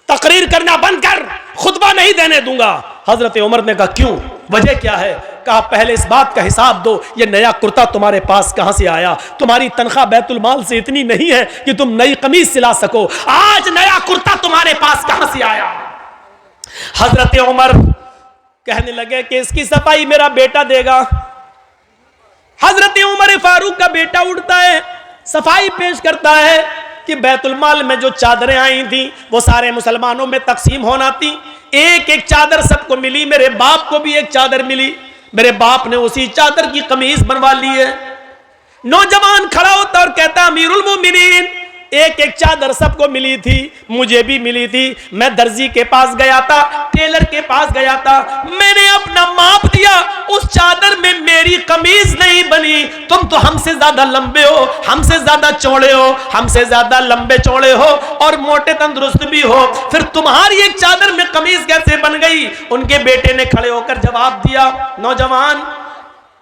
तकरीर करना बंद कर, खुतबा नहीं देने दूंगा। हजरत उमर ने कहा, क्यों, वजह क्या है? कहा, पहले इस बात का हिसाब दो, ये नया कुर्ता तुम्हारे पास कहां से आया? तुम्हारी तनख्वाह बैतुल माल से इतनी नहीं है कि तुम नई कमीज सिला सको। आज नया कुर्ता तुम्हारे पास कहां से आया? हजरत उमर कहने लगे कि इसकी सफाई मेरा बेटा देगा। हजरत उमर फारूक का बेटा उठता है, सफाई पेश करता है कि बैतुल माल में जो चादरें आई थी वो सारे मुसलमानों में तकसीम होना थी। एक एक चादर सबको मिली, मेरे बाप को भी एक चादर मिली, मेरे बाप ने उसी चादर की कमीज बनवा ली है। नौजवान खड़ा होता और कहता, अमीरुल मोमिनीन, एक एक चादर सबको मिली थी, मुझे भी मिली थी। मैं दर्जी के पास गया था, टेलर के पास गया था, मैंने अपना माप दिया, उस चादर में मेरी कमीज नहीं बनी। तुम तो हमसे ज्यादा लंबे हो, हमसे ज्यादा चौड़े हो, हमसे ज्यादा लंबे चौड़े हो और मोटे तंदुरुस्त भी हो, फिर तुम्हारी एक चादर में कमीज कैसे बन गई? उनके बेटे ने खड़े होकर जवाब दिया, नौजवान,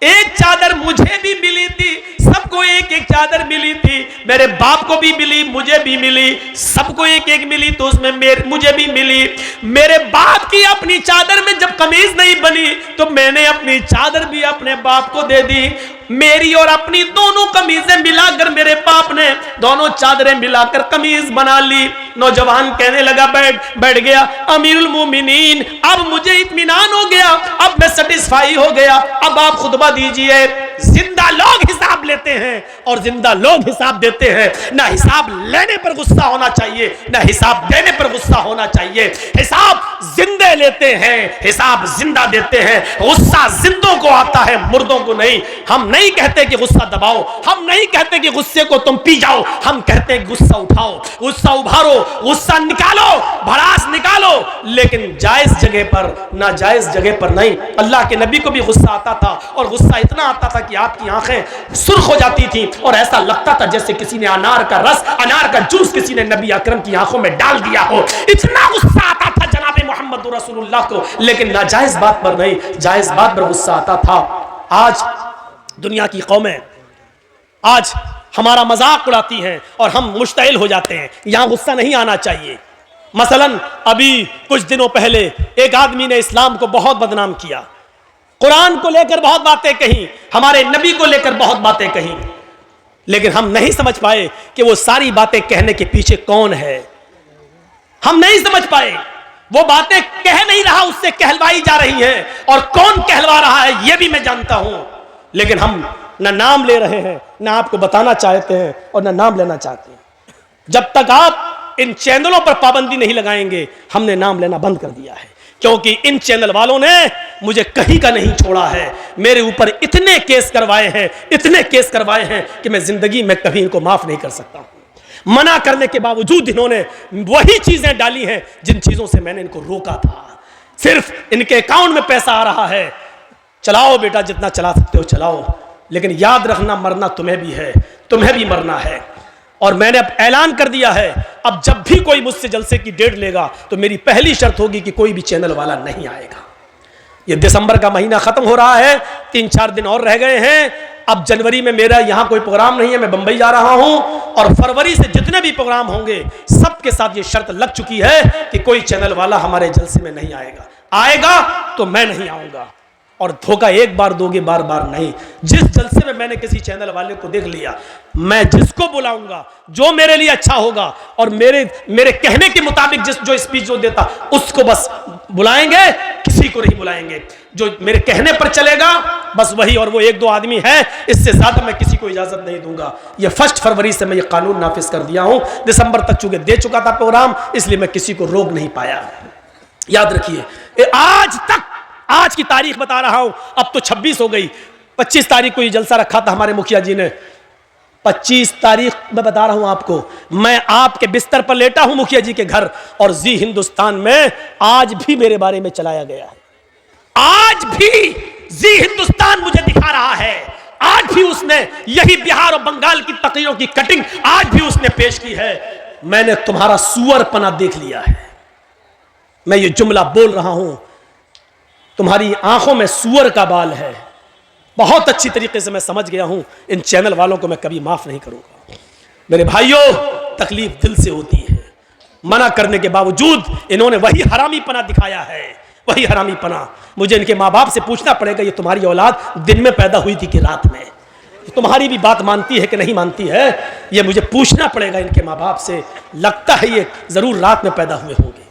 एक चादर मुझे भी मिली थी, सबको एक एक चादर मिली थी, मेरे बाप को भी मिली, मुझे भी मिली, सबको एक एक मिली, तो उसमें मुझे भी मिली। मेरे बाप की अपनी चादर में जब कमीज नहीं बनी तो मैंने अपनी चादर भी अपने बाप को दे दी। मेरी और अपनी दोनों कमीजें मिलाकर मेरे बाप ने दोनों चादरें मिलाकर कमीज बना ली। नौजवान कहने लगा, बैठ गया, अमीरुल मोमिनीन, अब मुझे इत्मीनान हो गया, अब मैं सेटिस्फाई हो गया, अब आप खुतबा दीजिए। जिंदा लोग हिसाब लेते हैं और जिंदा लोग हिसाब देते हैं। ना हिसाब लेने पर गुस्सा होना चाहिए, ना हिसाब देने पर गुस्सा होना चाहिए। हिसाब जिंदे लेते हैं, हिसाब जिंदा देते हैं। गुस्सा जिंदों को आता है, मुर्दों को नहीं। हम नहीं कहते कि गुस्सा दबाओ, हम नहीं कहते कि गुस्से को तुम पी जाओ, हम कहते हैं गुस्सा उठाओ, गुस्सा उभारो, गुस्सा निकालो, भड़ास निकालो, लेकिन जायज जगह पर, ना जायज जगह पर नहीं। अल्लाह के नबी को भी गुस्सा आता था और गुस्सा इतना आता था कि आपकी आंखें सुर्ख हो जाती थी और ऐसा लगता था जैसे किसी ने अनार का रस, अनार का जूस किसी ने नबी अकरम की आंखों में डाल दिया हो। इतना गुस्सा आता था जनाब मोहम्मद रसूलुल्लाह को, लेकिन नाजायज बात पर नहीं, जायज बात पर गुस्सा आता था। आज दुनिया की कौमें आज हमारा मजाक उड़ाती हैं और हम मुश्तइल हो जाते हैं। यहां गुस्सा नहीं आना चाहिए। मसलन अभी कुछ दिनों पहले एक आदमी ने इस्लाम को बहुत बदनाम किया, कुरान को लेकर बहुत बातें कही, हमारे नबी को लेकर बहुत बातें कही, लेकिन हम नहीं समझ पाए कि वो सारी बातें कहने के पीछे कौन है। हम नहीं समझ पाए, वो बातें कह नहीं रहा, उससे कहलवाई जा रही हैं, और कौन कहलवा रहा है ये भी मैं जानता हूं, लेकिन हम ना नाम ले रहे हैं, ना आपको बताना चाहते हैं और ना नाम लेना चाहते हैं। जब तक आप इन चैनलों पर पाबंदी नहीं लगाएंगे, हमने नाम लेना बंद कर दिया है, क्योंकि इन चैनल वालों ने मुझे कहीं का नहीं छोड़ा है। मेरे ऊपर इतने केस करवाए हैं, इतने केस करवाए हैं कि मैं जिंदगी में कभी इनको माफ नहीं कर सकता हूं। मना करने के बावजूद इन्होंने वही चीजें डाली हैं जिन चीजों से मैंने इनको रोका था। सिर्फ इनके अकाउंट में पैसा आ रहा है, चलाओ बेटा, जितना चला सकते हो चलाओ, लेकिन याद रखना मरना तुम्हें भी है, तुम्हें भी मरना है। और मैंने अब ऐलान कर दिया है, अब जब भी कोई मुझसे जलसे की डेट लेगा तो मेरी पहली शर्त होगी कि कोई भी चैनल वाला नहीं आएगा। ये दिसंबर का महीना खत्म हो रहा है, 3-4 दिन और रह गए हैं। अब जनवरी में मेरा यहां कोई प्रोग्राम नहीं है, मैं बंबई जा रहा हूं, और फरवरी से जितने भी प्रोग्राम होंगे सबके साथ ये शर्त लग चुकी है कि कोई चैनल वाला हमारे जलसे में नहीं आएगा। आएगा तो मैं नहीं आऊंगा। और धोखा एक बार दोगे, बार बार नहीं। जिस जलसे में मैंने किसी चैनल वाले को देख लिया, मैं जिसको बुलाऊंगा, जो मेरे लिए अच्छा होगा और मेरे कहने के मुताबिक जो स्पीच जो देता, उसको बस बुलाएंगे, किसी को नहीं बुलाएंगे। जो मेरे कहने पर चलेगा बस वही, और वो 1-2 आदमी है, इससे ज्यादा मैं किसी को इजाजत नहीं दूंगा। ये 1 फरवरी से मैं ये कानून नाफिज कर दिया हूं। दिसंबर तक चूंकि दे चुका था प्रोग्राम, इसलिए मैं किसी को रोक नहीं पाया। याद रखिए, आज तक, आज की तारीख बता रहा हूं, अब तो 26 हो गई, 25 तारीख को ये जलसा रखा था हमारे मुखिया जी ने। 25 तारीख मैं बता रहा हूं आपको, मैं आपके बिस्तर पर लेटा हूं मुखिया जी के घर, और जी हिंदुस्तान में आज भी मेरे बारे में चलाया गया है। आज भी जी हिंदुस्तान मुझे दिखा रहा है, आज भी उसने यही बिहार और बंगाल की तकरीरों की कटिंग आज भी उसने पेश की है। मैंने तुम्हारा सुअरपना देख लिया है। मैं ये जुमला बोल रहा हूं, तुम्हारी आंखों में सुअर का बाल है। बहुत अच्छी तरीके से मैं समझ गया हूं, इन चैनल वालों को मैं कभी माफ नहीं करूंगा। मेरे भाइयों, तकलीफ दिल से होती है। मना करने के बावजूद इन्होंने वही हरामीपना दिखाया है, वही हरामीपना। मुझे इनके माँ बाप से पूछना पड़ेगा, ये तुम्हारी औलाद दिन में पैदा हुई थी कि रात में? तुम्हारी भी बात मानती है कि नहीं मानती है, ये मुझे पूछना पड़ेगा इनके माँ बाप से। लगता है ये जरूर रात में पैदा हुए होंगे,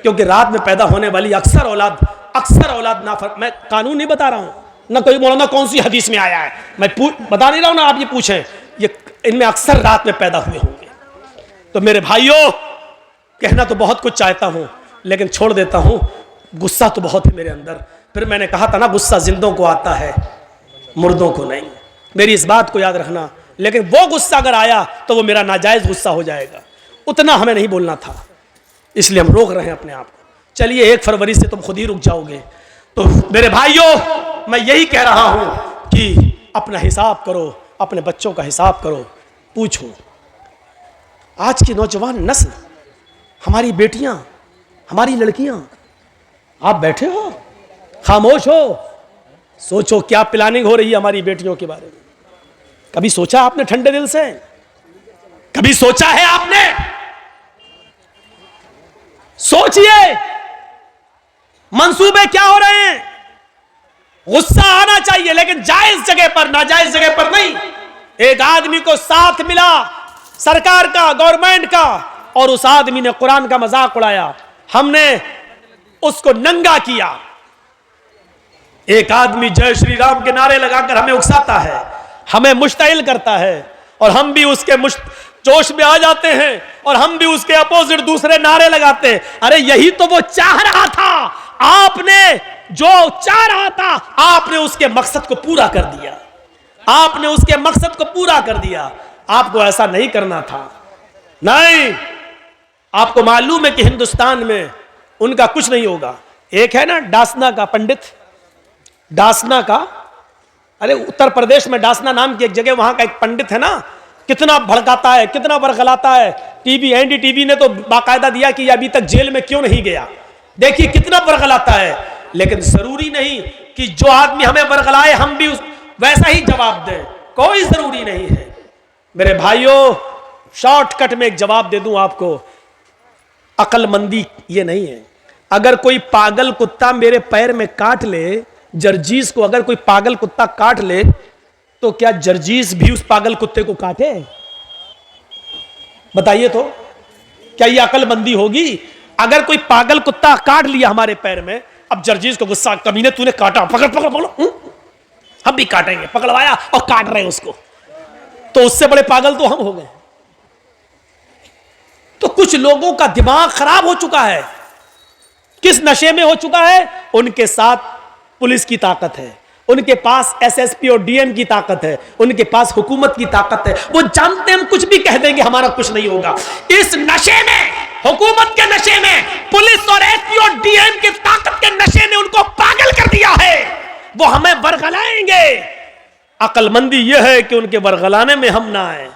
क्योंकि रात में पैदा होने वाली अक्सर औलाद ना, मैं कानून नहीं बता रहा हूं ना, कोई मौलाना कौन सी हदीस में आया है, मैं बता नहीं रहा हूं ना, आप ये पूछें, ये इनमें अक्सर रात में पैदा हुए होंगे। तो मेरे भाइयों, कहना तो बहुत कुछ चाहता हूं, लेकिन छोड़ देता हूं, गुस्सा तो बहुत है मेरे अंदर। फिर मैंने कहा था ना, गुस्सा जिंदों को आता है, मुर्दों को नहीं। मेरी इस बात को याद रखना, लेकिन वो गुस्सा अगर आया तो वो मेरा नाजायज गुस्सा हो जाएगा। उतना हमें नहीं बोलना था, इसलिए हम रोक रहे हैं अपने आप को। चलिए 1 फरवरी से तुम खुद ही रुक जाओगे। तो मेरे भाइयों, मैं यही कह रहा हूं कि अपना हिसाब करो, अपने बच्चों का हिसाब करो, पूछो। आज की नौजवान नस्ल, हमारी बेटियां, हमारी लड़कियां, आप बैठे हो खामोश हो, सोचो क्या प्लानिंग हो रही है हमारी बेटियों के बारे में। कभी सोचा आपने ठंडे दिल से? कभी सोचा है आपने? सोचिए मंसूबे क्या हो रहे हैं। गुस्सा आना चाहिए, लेकिन जायज जगह पर, नाजायज जगह पर नहीं। एक आदमी को साथ मिला सरकार का, गवर्नमेंट का, और उस आदमी ने कुरान का मजाक उड़ाया, हमने उसको नंगा किया। एक आदमी जय श्री राम के नारे लगाकर हमें उकसाता है, हमें मुश्तइल करता है, और हम भी उसके जोश में आ जाते हैं और हम भी उसके अपोजिट दूसरे नारे लगाते हैं। अरे यही तो वो चाह रहा था, आपने जो चाह रहा था, आपने उसके मकसद को पूरा कर दिया। आपने उसके मकसद को पूरा कर दिया। आपको ऐसा नहीं करना था। नहीं, आपको मालूम है कि हिंदुस्तान में उनका कुछ नहीं होगा। एक है ना डासना का पंडित, डासना का, अरे उत्तर प्रदेश में डासना नाम की एक जगह, वहां का एक पंडित है ना, कितना भड़काता है, कितना बरगलाता है। टीवी, एनडीटीवी ने तो बाकायदा दिया कि अभी तक जेल में क्यों नहीं गया। देखिए कितना बरगलाता है। लेकिन जरूरी नहीं कि जो आदमी हमें बरगलाए हम भी वैसा ही जवाब दें, कोई जरूरी नहीं है। मेरे भाइयों, शॉर्टकट में एक जवाब दे दूं आपको, अक्लमंदी ये नहीं है। अगर कोई पागल कुत्ता मेरे पैर में काट ले, जर्जीस को अगर कोई पागल कुत्ता काट ले, तो क्या जर्जीस भी उस पागल कुत्ते को काटे? बताइए तो, क्या ये अक्लमंदी होगी? अगर कोई पागल कुत्ता काट लिया हमारे पैर में, अब जर्जीस को गुस्सा, कमीने तूने काटा, पकड़ पकड़ पकड़, हम भी काटेंगे, पकड़वाया और काट रहे हैं उसको, तो उससे बड़े पागल तो हम हो गए। तो कुछ लोगों का दिमाग खराब हो चुका है। किस नशे में हो चुका है? उनके साथ पुलिस की ताकत है, उनके पास एसएसपी और डीएम की ताकत है, उनके पास हुकूमत की ताकत है। वो जानते हैं हम कुछ भी कह देंगे हमारा कुछ नहीं होगा। इस नशे में, हुकूमत के नशे में, पुलिस और एसपी और डीएम की ताकत के नशे ने उनको पागल कर दिया है। वो हमें बरगलाएंगे। अक्लमंदी यह है कि उनके बरगलाने में हम ना आए।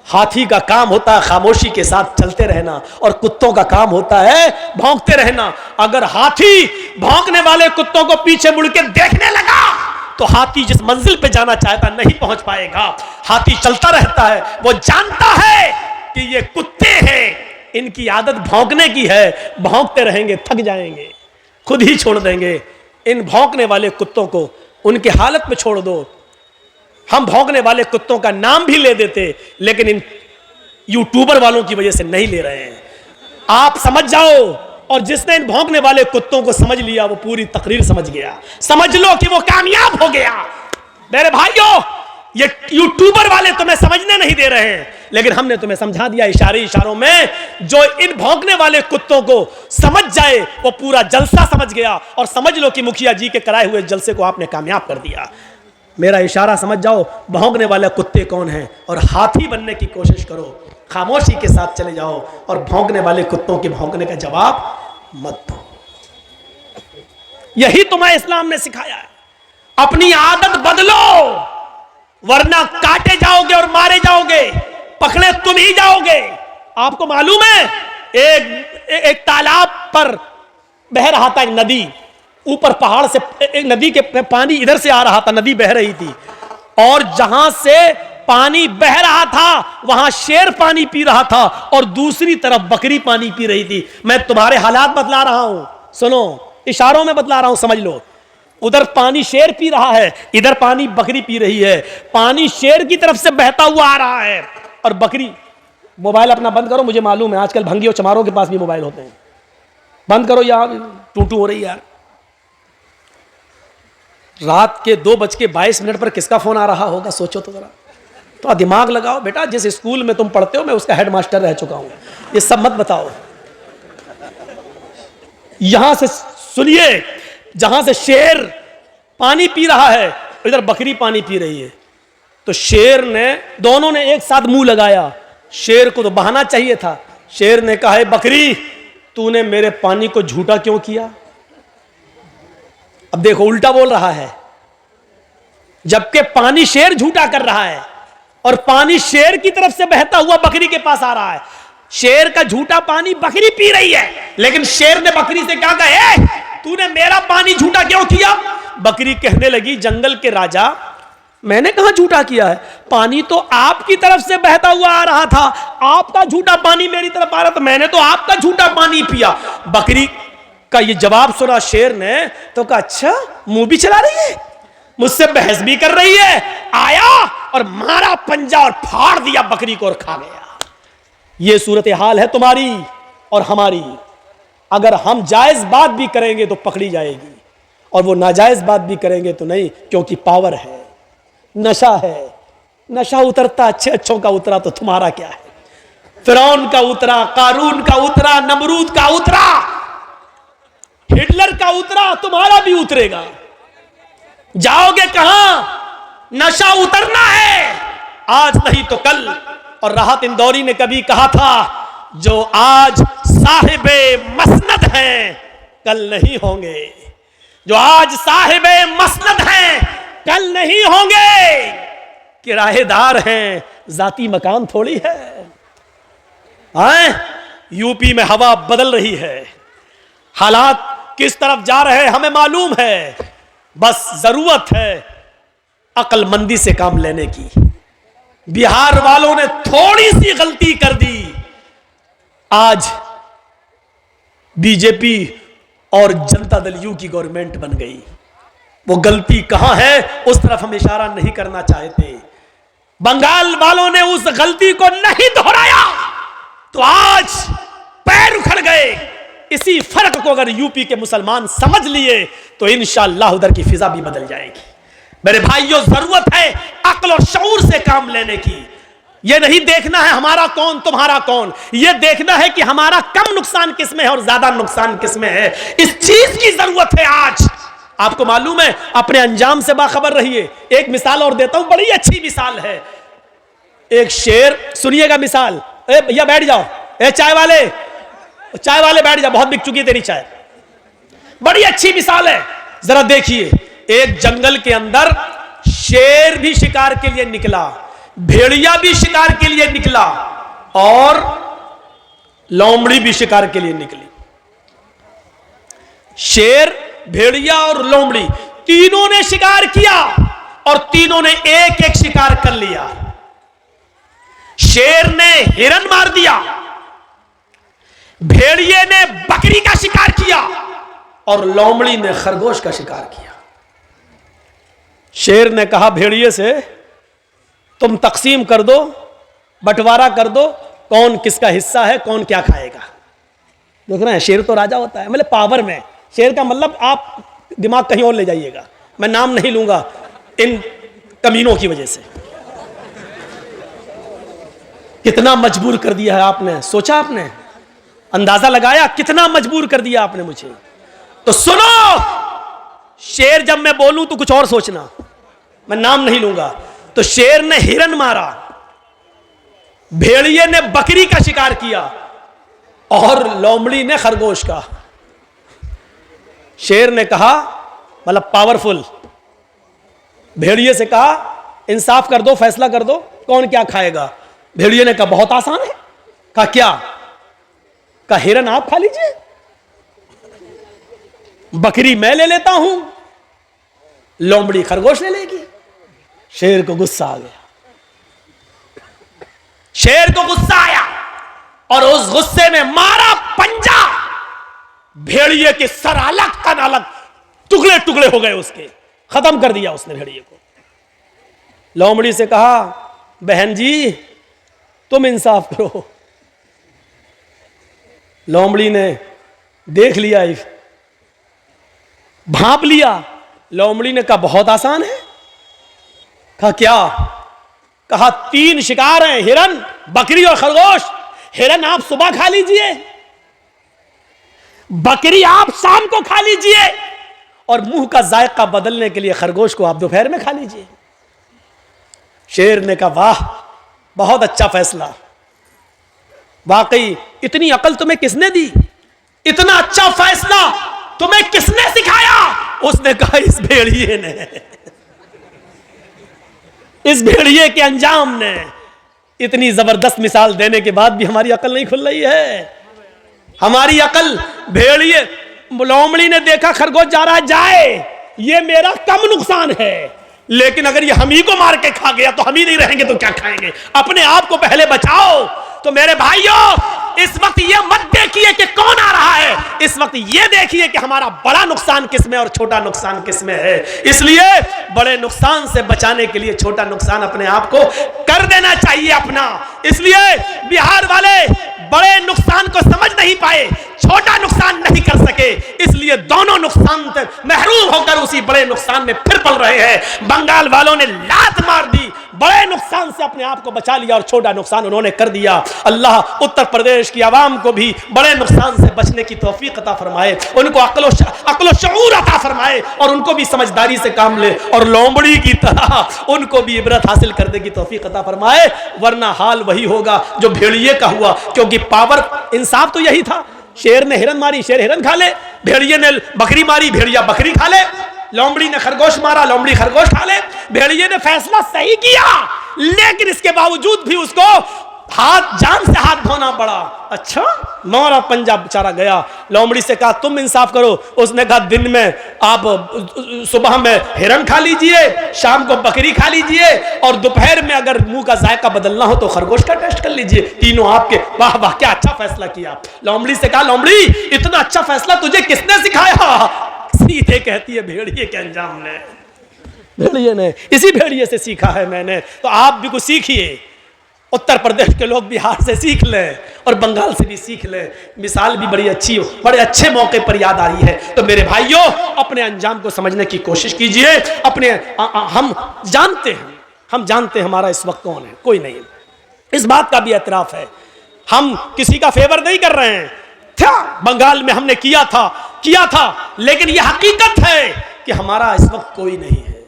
हाथी का काम होता है खामोशी के साथ चलते रहना, और कुत्तों का काम होता है भौंकते रहना। अगर हाथी भौंकने वाले कुत्तों को पीछे मुड़ के देखने लगा, तो हाथी जिस मंजिल पे जाना चाहता नहीं पहुंच पाएगा। हाथी चलता रहता है, वो जानता है कि ये कुत्ते हैं, इनकी आदत भौंकने की है, भौंकते रहेंगे, थक जाएंगे, खुद ही छोड़ देंगे। इन भौंकने वाले कुत्तों को उनके हालत में छोड़ दो। हम भौंकने वाले कुत्तों का नाम भी ले देते, लेकिन इन यूट्यूबर वालों की वजह से नहीं ले रहे हैं। आप समझ जाओ, और जिसने इन भौंकने वाले कुत्तों को समझ लिया, वो पूरी तकरीर समझ गया। समझ लो कि वो कामयाब हो गया। मेरे भाइयों, ये यूट्यूबर वाले तुम्हें समझने नहीं दे रहे हैं, लेकिन हमने तुम्हें समझा दिया इशारों में। जो इन भौंकने वाले कुत्तों को समझ जाए, वो पूरा जलसा समझ गया। और समझ लो कि मुखिया जी के कराए हुए जलसे को आपने कामयाब कर दिया। मेरा इशारा समझ जाओ, भौंकने वाले कुत्ते कौन हैं, और हाथी बनने की कोशिश करो। खामोशी के साथ चले जाओ और भौंकने वाले कुत्तों के भौंकने का जवाब मत दो। यही तुम्हें इस्लाम ने सिखाया है। अपनी आदत बदलो, वरना काटे जाओगे और मारे जाओगे, पकड़े तुम ही जाओगे। आपको मालूम है, एक तालाब पर बह रहा था एक नदी, ऊपर पहाड़ से एक नदी के पानी इधर से आ रहा था, नदी बह रही थी, और जहां से पानी बह रहा था वहां शेर पानी पी रहा था, और दूसरी तरफ बकरी पानी पी रही थी। मैं तुम्हारे हालात बतला रहा हूं, सुनो, इशारों में बतला रहा हूं, समझ लो। उधर पानी शेर पी रहा है, इधर पानी बकरी पी रही है। पानी शेर की तरफ से बहता हुआ आ रहा है, और बकरी, मोबाइल अपना बंद करो, मुझे मालूम है आजकल भंगियों चमारों के पास भी मोबाइल होते हैं, बंद करो, यार टूटू हो रही यार। रात के 2:22 पर किसका फोन आ रहा होगा, सोचो तो जरा। तो दिमाग लगाओ बेटा, जिस स्कूल में तुम पढ़ते हो मैं उसका हेडमास्टर रह चुका हूं, ये सब मत बताओ। यहां से सुनिए, जहां से शेर पानी पी रहा है, इधर बकरी पानी पी रही है। तो शेर ने, दोनों ने एक साथ मुंह लगाया। शेर को तो बहाना चाहिए था। शेर ने कहा, बकरी तूने मेरे पानी को झूठा क्यों किया? अब देखो उल्टा बोल रहा है, जबकि पानी शेर झूठा कर रहा है और पानी शेर की तरफ से बहता हुआ बकरी के पास आ रहा है। शेर का झूठा पानी बकरी पी रही है, लेकिन शेर ने बकरी से क्या कहा, तूने मेरा पानी झूठा क्यों किया? बकरी कहने लगी, जंगल के राजा, मैंने कहां झूठा किया है? पानी तो आपकी तरफ से बहता हुआ आ रहा था, आपका झूठा पानी मेरी तरफ आ रहा था, मैंने तो आपका झूठा पानी पिया। बकरी का ये जवाब सुना शेर ने तो कहा, अच्छा मुंह भी चला रही है, मुझसे बहस भी कर रही है। आया और मारा पंजा और फाड़ दिया बकरी को और खा गया। ये सूरत हाल है तुम्हारी और हमारी। अगर हम जायज बात भी करेंगे तो पकड़ी जाएगी, और वो नाजायज बात भी करेंगे तो नहीं, क्योंकि पावर है, नशा है। नशा उतरता अच्छे अच्छों का उतरा तो तुम्हारा क्या है? फिरौन का उतरा, कारून का उतरा, नमरूद का उतरा, हिटलर का उतरा, तुम्हारा भी उतरेगा। जाओगे कहां? नशा उतरना है, आज नहीं तो कल। और राहत इंदौरी ने कभी कहा था, जो आज साहिबे मसनद हैं कल नहीं होंगे, जो आज साहिबे मसनद हैं कल नहीं होंगे, किराएदार हैं, जाती मकान थोड़ी है। यूपी में हवा बदल रही है, हालात किस तरफ जा रहे हैं हमें मालूम है, बस जरूरत है अक्लमंदी से काम लेने की। बिहार वालों ने थोड़ी सी गलती कर दी, आज बीजेपी और जनता दल यू की गवर्नमेंट बन गई। वो गलती कहां है उस तरफ हम इशारा नहीं करना चाहते। बंगाल वालों ने उस गलती को नहीं दोहराया तो आज पैर उखड़ गए। इसी फर्क को अगर यूपी के मुसलमान समझ लिए तो इंशाअल्लाह उधर की फिजा भी बदल जाएगी। मेरे भाइयों, जरूरत है अक्ल और शऊर से काम लेने की। यह नहीं देखना है हमारा कौन तुम्हारा कौन, यह देखना है कि हमारा कम नुकसान किसमें है और ज्यादा नुकसान किसमें है। इस चीज की जरूरत है आज। आपको मालूम है, अपने अंजाम से बाखबर रहिए। एक मिसाल और देता हूं, बड़ी अच्छी मिसाल है। एक शेर, सुनिएगा मिसाल। ए भैया बैठ जाओ, ए चाय वाले बैठ जाओ, बहुत बिक चुकी है तेरी चाय। बड़ी अच्छी मिसाल है, जरा देखिए। एक जंगल के अंदर शेर भी शिकार के लिए निकला, भेड़िया भी शिकार के लिए निकला और लोमड़ी भी शिकार के लिए निकली। शेर, भेड़िया और लोमड़ी तीनों ने शिकार किया और तीनों ने एक एक शिकार कर लिया। शेर ने हिरन मार दिया, भेड़िए ने बकरी का शिकार किया और लोमड़ी ने खरगोश का शिकार किया। शेर ने कहा भेड़िए से, तुम तकसीम कर दो, बंटवारा कर दो, कौन किसका हिस्सा है, कौन क्या खाएगा। देख रहे हैं, शेर तो राजा होता है, मतलब पावर में। शेर का मतलब आप दिमाग कहीं और ले जाइएगा, मैं नाम नहीं लूंगा इन कमीनों की वजह से। कितना मजबूर कर दिया है आपने, सोचा आपने, अंदाजा लगाया कितना मजबूर कर दिया आपने मुझे। तो सुनो, शेर जब मैं बोलूं तो कुछ और सोचना, मैं नाम नहीं लूंगा। तो शेर ने हिरन मारा, भेड़िए ने बकरी का शिकार किया और लोमड़ी ने खरगोश का। शेर ने कहा, मतलब पावरफुल, भेड़िए से कहा इंसाफ कर दो, फैसला कर दो, कौन क्या खाएगा। भेड़िए ने कहा बहुत आसान है। कहा क्या? कहा हिरन आप खा लीजिए, बकरी मैं ले लेता हूं, लोमड़ी खरगोश ले लेगी। शेर को गुस्सा आ गया, शेर को गुस्सा आया और उस गुस्से में मारा पंजा, भेड़िए के सर अलग तन अलग, टुकड़े टुकड़े हो गए उसके, खत्म कर दिया उसने भेड़िए को। लोमड़ी से कहा बहन जी तुम इंसाफ करो। लोमड़ी ने देख लिया, भांप लिया। लोमड़ी ने कहा बहुत आसान है। कहा क्या? कहा 3 शिकार हैं, हिरन, बकरी और खरगोश। हिरन आप सुबह खा लीजिए, बकरी आप शाम को खा लीजिए और मुंह का जायका बदलने के लिए खरगोश को आप दोपहर में खा लीजिए। शेर ने कहा वाह, बहुत अच्छा फैसला, वाकई इतनी अकल तुम्हें किसने दी, इतना अच्छा फैसला तुम्हें किसने सिखाया? उसने कहा इस भेड़िए ने, इस भेड़िए के अंजाम ने। इतनी जबरदस्त मिसाल देने के बाद भी हमारी अकल नहीं खुल रही है। हमारी अकल, भेड़िए, लोमड़ी ने देखा खरगोश जा रहा है, जाए, ये मेरा कम नुकसान है, लेकिन अगर ये हम ही को मार के खा गया तो हम ही नहीं रहेंगे तो क्या खाएंगे? अपने आप को पहले बचाओ। तो मेरे भाइयों, इस वक्त ये मत देखिए कि कौन आ रहा है, इस वक्त ये देखिए कि हमारा बड़ा नुकसान किसमें और छोटा नुकसान किसमें है। इसलिए बड़े नुकसान से बचाने के लिए छोटा नुकसान अपने आप को कर देना चाहिए अपना। इसलिए बिहार वाले बड़े नुकसान को समझ नहीं पाए, छोटा नुकसान नहीं कर सके, इसलिए दोनों नुकसान से महरूम होकर उसी बड़े नुकसान में फिर पल रहे हैं। बंगाल वालों ने लात मार दी, बड़े नुकसान से अपने आप को बचा लिया और छोटा नुकसान उन्होंने कर दिया। अल्लाह उत्तर प्रदेश की आवाम को भी बड़े नुकसान से बचने की तौफीक अता फरमाए, उनको अक्ल शऊर अता फरमाए और उनको भी समझदारी से काम ले और लोमड़ी की तरह उनको भी इबरत हासिल करने की तौफीक अता फरमाए। वरना हाल वही होगा जो भेड़िए का हुआ, क्योंकि पावर, इंसाफ तो यही था। शेर ने हिरन मारी, शेर हिरन खा ले, भेड़िए ने बकरी मारी, भेड़िया बकरी खा ले, लोमड़ी ने खरगोश मारा, लोमड़ी खरगोश खा ले। भेड़िए ने फैसला सही किया, लेकिन इसके बावजूद भी उसको जान से हाथ धोना पड़ा। अच्छा, नौरा पंजाब बेचारा गया, लोमड़ी से कहा तुम इंसाफ करो। उसने कहा दिन में आप सुबह में हिरन खा लीजिए, शाम को बकरी खा लीजिए और दोपहर में अगर मुंह का जायका बदलना हो तो खरगोश का टेस्ट कर लीजिए, तीनों आपके। वाह वाह, क्या अच्छा फैसला किया। लोमड़ी से कहा लोमड़ी, इतना अच्छा फैसला तुझे किसने सिखाया? सीधे कहती है भेड़िए के अंजाम ने, भेड़िए ने, इसी भेड़िए से सीखा है मैंने। तो आप भी कुछ सीखिए, उत्तर प्रदेश के लोग बिहार से सीख लें और बंगाल से भी सीख लें। मिसाल भी बड़ी अच्छी हो, बड़े अच्छे मौके पर याद आ रही है। तो मेरे भाइयों, अपने अंजाम को समझने की कोशिश कीजिए। अपने हम जानते हैं हमारा इस वक्त कौन है, कोई नहीं। इस बात का भी एतराफ है, हम किसी का फेवर नहीं कर रहे हैं। था बंगाल में हमने किया था, लेकिन यह हकीकत है कि हमारा इस वक्त कोई नहीं है।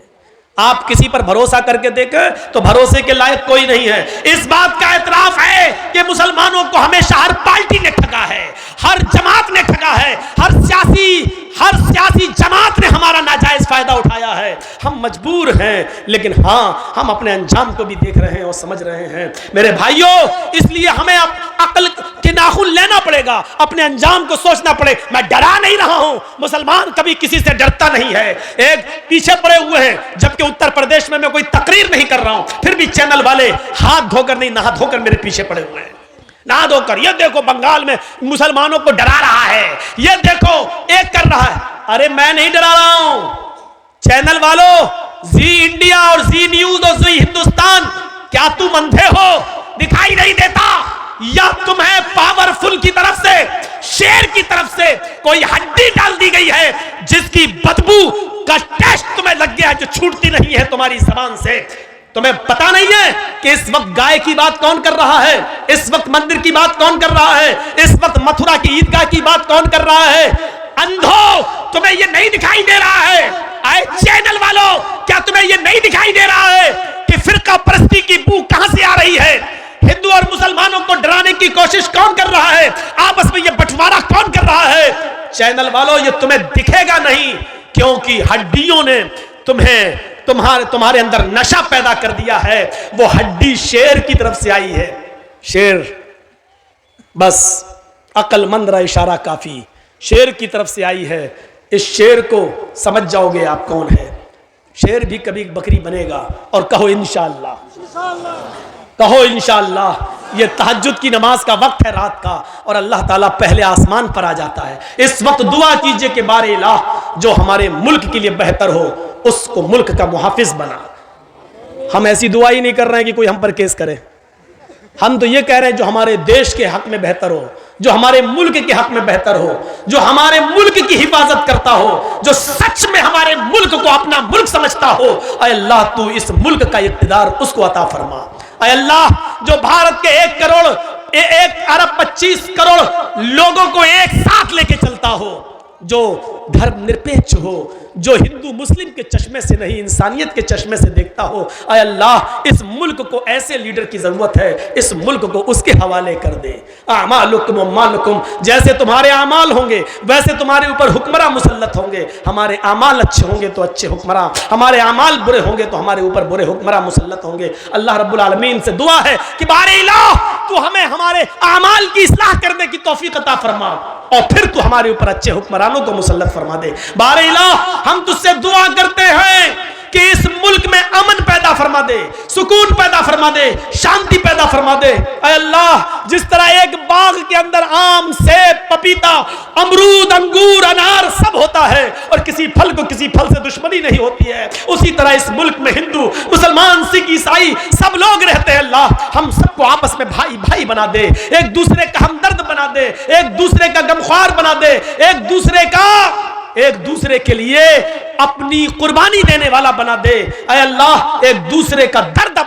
आप किसी पर भरोसा करके देखें तो भरोसे के लायक कोई नहीं है। इस बात का एतराफ है कि मुसलमानों को हमेशा हर पार्टी ने ठगा है, हर जमात ने ठगा है, हर सियासी जमात ने हमारा नाजायज फायदा उठाया है। हम मजबूर हैं, लेकिन हाँ, हम अपने अंजाम को भी देख रहे हैं और समझ रहे हैं मेरे भाइयों। इसलिए हमें अकल के नाखून लेना पड़ेगा, अपने अंजाम को सोचना पड़े। मैं डरा नहीं रहा हूं, मुसलमान कभी किसी से डरता नहीं है। एक पीछे पड़े हुए हैं, जबकि उत्तर प्रदेश में मैं कोई तकरीर नहीं कर रहा हूं, फिर भी चैनल वाले हाथ धोकर नहीं, नहा धोकर मेरे पीछे पड़े हुए हैं, नहा धोकर। ये देखो बंगाल में मुसलमानों को डरा रहा है, ये देखो एक कर रहा है। अरे मैं नहीं डरा रहा हूं, चैनल वालों, जी इंडिया और जी न्यूज और जी हिंदुस्तान, क्या तुम अंधे हो, दिखाई नहीं देता? या तुम्हें पावरफुल की तरफ से, शेर की तरफ से कोई हड्डी डाल दी गई है जिसकी बदबू का टेस्ट तुम्हें लग गया है, जो छूटती नहीं है तुम्हारी जबान से? तुम्हें पता नहीं है कि इस वक्त गाय की बात कौन कर रहा है, इस वक्त मंदिर की बात कौन कर रहा है, इस वक्त मथुरा की ईदगाह की बात कौन कर रहा है? अंधो, तुम्हें यह नहीं दिखाई दे रहा है? आए चैनल वालों, क्या तुम्हें यह नहीं दिखाई दे रहा है कि फिरका परस्ती की बू कहां से आ रही है? हिंदू और मुसलमानों को डराने की कोशिश कौन कर रहा है? आपस में यह बंटवारा कौन कर रहा है? चैनल वालों, यह तुम्हें दिखेगा नहीं, क्योंकि हड्डियों ने तुम्हारे अंदर नशा पैदा कर दिया है। वो हड्डी शेर की तरफ से आई है। शेर, बस अक्लमंद रहा इशारा काफी, शेर की तरफ से आई है। इस शेर को समझ जाओगे आप कौन है। शेर भी कभी बकरी बनेगा। और कहो इंशाअल्लाह, कहो इंशाअल्लाह। ये तहज्जुद की नमाज का वक्त है रात का, और अल्लाह ताला पहले आसमान पर आ जाता है। इस वक्त दुआ कीजिए कि बारे इलाह, जो हमारे मुल्क के लिए बेहतर हो उसको मुल्क का मुहाफिज बना। हम ऐसी दुआ ही नहीं कर रहे हैं कि कोई हम पर केस करे। हम तो ये कह रहे हैं जो हमारे देश के हक में बेहतर हो, जो हमारे मुल्क के हक में बेहतर हो, जो हमारे मुल्क की हिफाजत करता हो, जो सच में हमारे मुल्क को अपना मुल्क समझता हो। ऐ अल्लाह, तू इस मुल्क का इक़्तिदार उसको अता फरमा। ऐ अल्लाह, जो भारत के 1 अरब 25 करोड़ लोगों को एक साथ लेके चलता हो, जो धर्म निरपेक्ष हो, जो हिंदू मुस्लिम के चश्मे से नहीं इंसानियत के चश्मे से देखता हो। ऐ अल्लाह इस मुल्क को ऐसे लीडर की जरूरत है, इस मुल्क को उसके हवाले कर दे। आमालुकुम व मालुकुम, जैसे तुम्हारे आमाल होंगे वैसे तुम्हारे ऊपर हुक्मरां मुसल्लत होंगे। हमारे आमाल अच्छे होंगे तो अच्छे हुक्मरां, हमारे आमाल बुरे होंगे तो हमारे ऊपर बुरे हुक्मरां मुसल्लत होंगे। अल्लाह रब्बुल आलमीन से दुआ है कि बारे इलाह तू हमें हमारे आमाल की इस्लाह करने की तौफीक अता फरमा और फिर तू हमारे ऊपर अच्छे हुक्मरानों को मुसल्लत फरमा दे। बारे इलाह हम तुझसे दुआ करते हैं कि इस मुल्क में अमन पैदा फरमा दे, सुकून पैदा फरमा दे, शांति पैदा फरमा दे। ऐ अल्लाह जिस तरह एक बाग के अंदर आम, सेब, पपीता, अमरूद, अंगूर, अनार सब होता है और किसी फल को किसी फल से दुश्मनी नहीं होती है, उसी तरह इस मुल्क में हिंदू, मुसलमान, सिख, ईसाई सब लोग रहते हैं। अल्लाह हम सबको आपस में भाई भाई बना दे, एक दूसरे का हमदर्द बना दे, एक दूसरे का गमख्वार बना दे, एक दूसरे के लिए अपनी कुर्बानी देने वाला बना दे। ऐ अल्लाह एक दूसरे का दर्द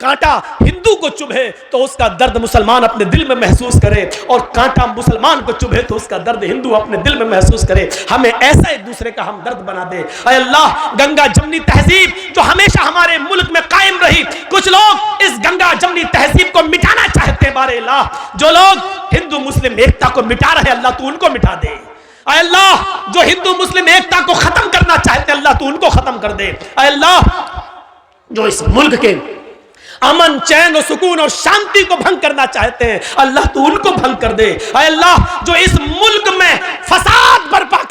कांटा हिंदू को चुभे तो उसका दर्द मुसलमान अपने दिल में महसूस करे और कांटा मुसलमान को चुभे तो उसका दर्द हिंदू अपने दिल में महसूस करे। हमें ऐसा एक दूसरे का हमदर्द बना दे। ऐ अल्लाह गंगा जमनी तहजीब जो हमेशा हमारे मुल्क में कायम रही, कुछ लोग इस गंगा जमनी तहजीब को मिटाना चाहते हैं। बारे अल्लाह जो लोग हिंदू मुस्लिम एकता को मिटा रहे अल्लाह तू उनको मिटा दे। ऐ अल्लाह जो हिंदू मुस्लिम एकता को खत्म करना चाहते अल्लाह तू उनको खत्म कर दे। ऐ अल्लाह जो इस मुल्क के अमन, चैन और सुकून और शांति को भंग करना चाहते हैं अल्लाह तू उनको भंग कर दे। ऐ अल्लाह जो इस मुल्क में फसाद बर्पा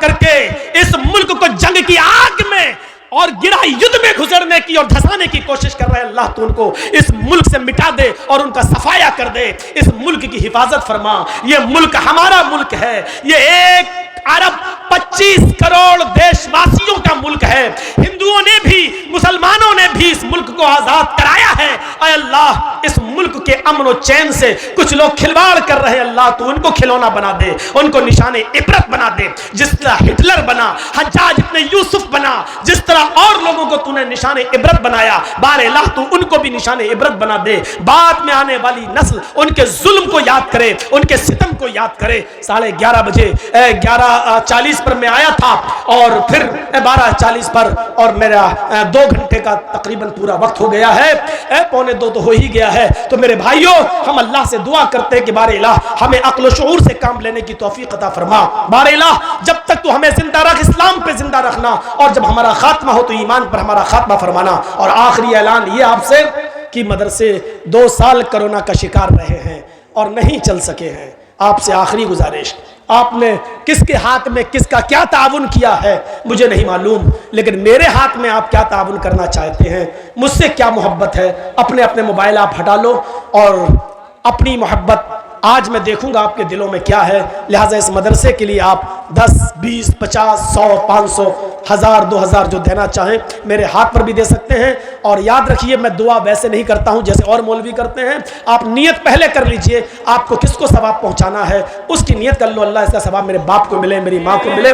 करके इस मुल्क को जंग की आग में और गिरा युद्ध में घुसरने की और धसाने की कोशिश कर रहे हैं अल्लाह तू उनको इस मुल्क से मिटा दे और उनका सफाया कर दे। इस मुल्क की हिफाजत फरमा। ये मुल्क हमारा मुल्क है, ये 1 अरब 25 करोड़ देशवासियों का मुल्क है। हिंदुओं ने भी मुसलमानों ने भी इस मुल्क को आजाद कराया है। ऐ अल्लाह इस मुल्क के अमन और चैन से कुछ लोग खिलवाड़ कर रहे हैं अल्लाह तू उनको खिलौना बना दे, उनको निशाने इबरत बना दे। जिस तरह हिटलर बना, हज्जाज इब्ने यूसुफ बना, जिस तरह और लोगों को तूने निशाने इबरत बनाया, बारे अल्लाह तू उनको भी निशाने इबरत बना दे। बाद में आने वाली नस्ल उनके जुल्म को याद करे, उनके सितम को याद करे। 11:30 बजे 11:40 पर मैं आया था और फिर 12:40 पर और मेरा 2 घंटे का तकरीबन पूरा वक्त हो गया है, 1:45 तो हो ही गया है। तो मेरे भाइयों हम अल्लाह से दुआ करते हैं कि बारे इलाह हमें अक्ल व शऊर से काम लेने की तौफीक अता फरमा। बारे इलाह जब तक तू हमें जिंदा रख, इस्लाम पे जिंदा रखना और जब हमारा खात्मा हो तो ईमान पर हमारा खात्मा फरमाना। और आखिरी ऐलान ये आपसे कि मदरसे 2 साल कोरोना का शिकार रहे हैं और नहीं चल सके हैं। आपसे आखिरी गुजारिश, आपने किसके हाथ में किसका क्या ताउन किया है मुझे नहीं मालूम, लेकिन मेरे हाथ में आप क्या ताउन करना चाहते हैं, मुझसे क्या मोहब्बत है, अपने अपने मोबाइल आप हटा लो और अपनी मोहब्बत आज मैं देखूंगा आपके दिलों में क्या है। लिहाजा इस मदरसे के लिए आप 10, 20, 50, 100, 500, 1000, 2000 जो देना चाहें मेरे हाथ पर भी दे सकते हैं। और याद रखिए मैं दुआ वैसे नहीं करता हूं जैसे और मौलवी करते हैं। आप नियत पहले कर लीजिए, आपको किसको सवाब पहुंचाना है उसकी नियत कर लो। अल्लाह इसका सवाब मेरे बाप को मिले, मेरी माँ को मिले।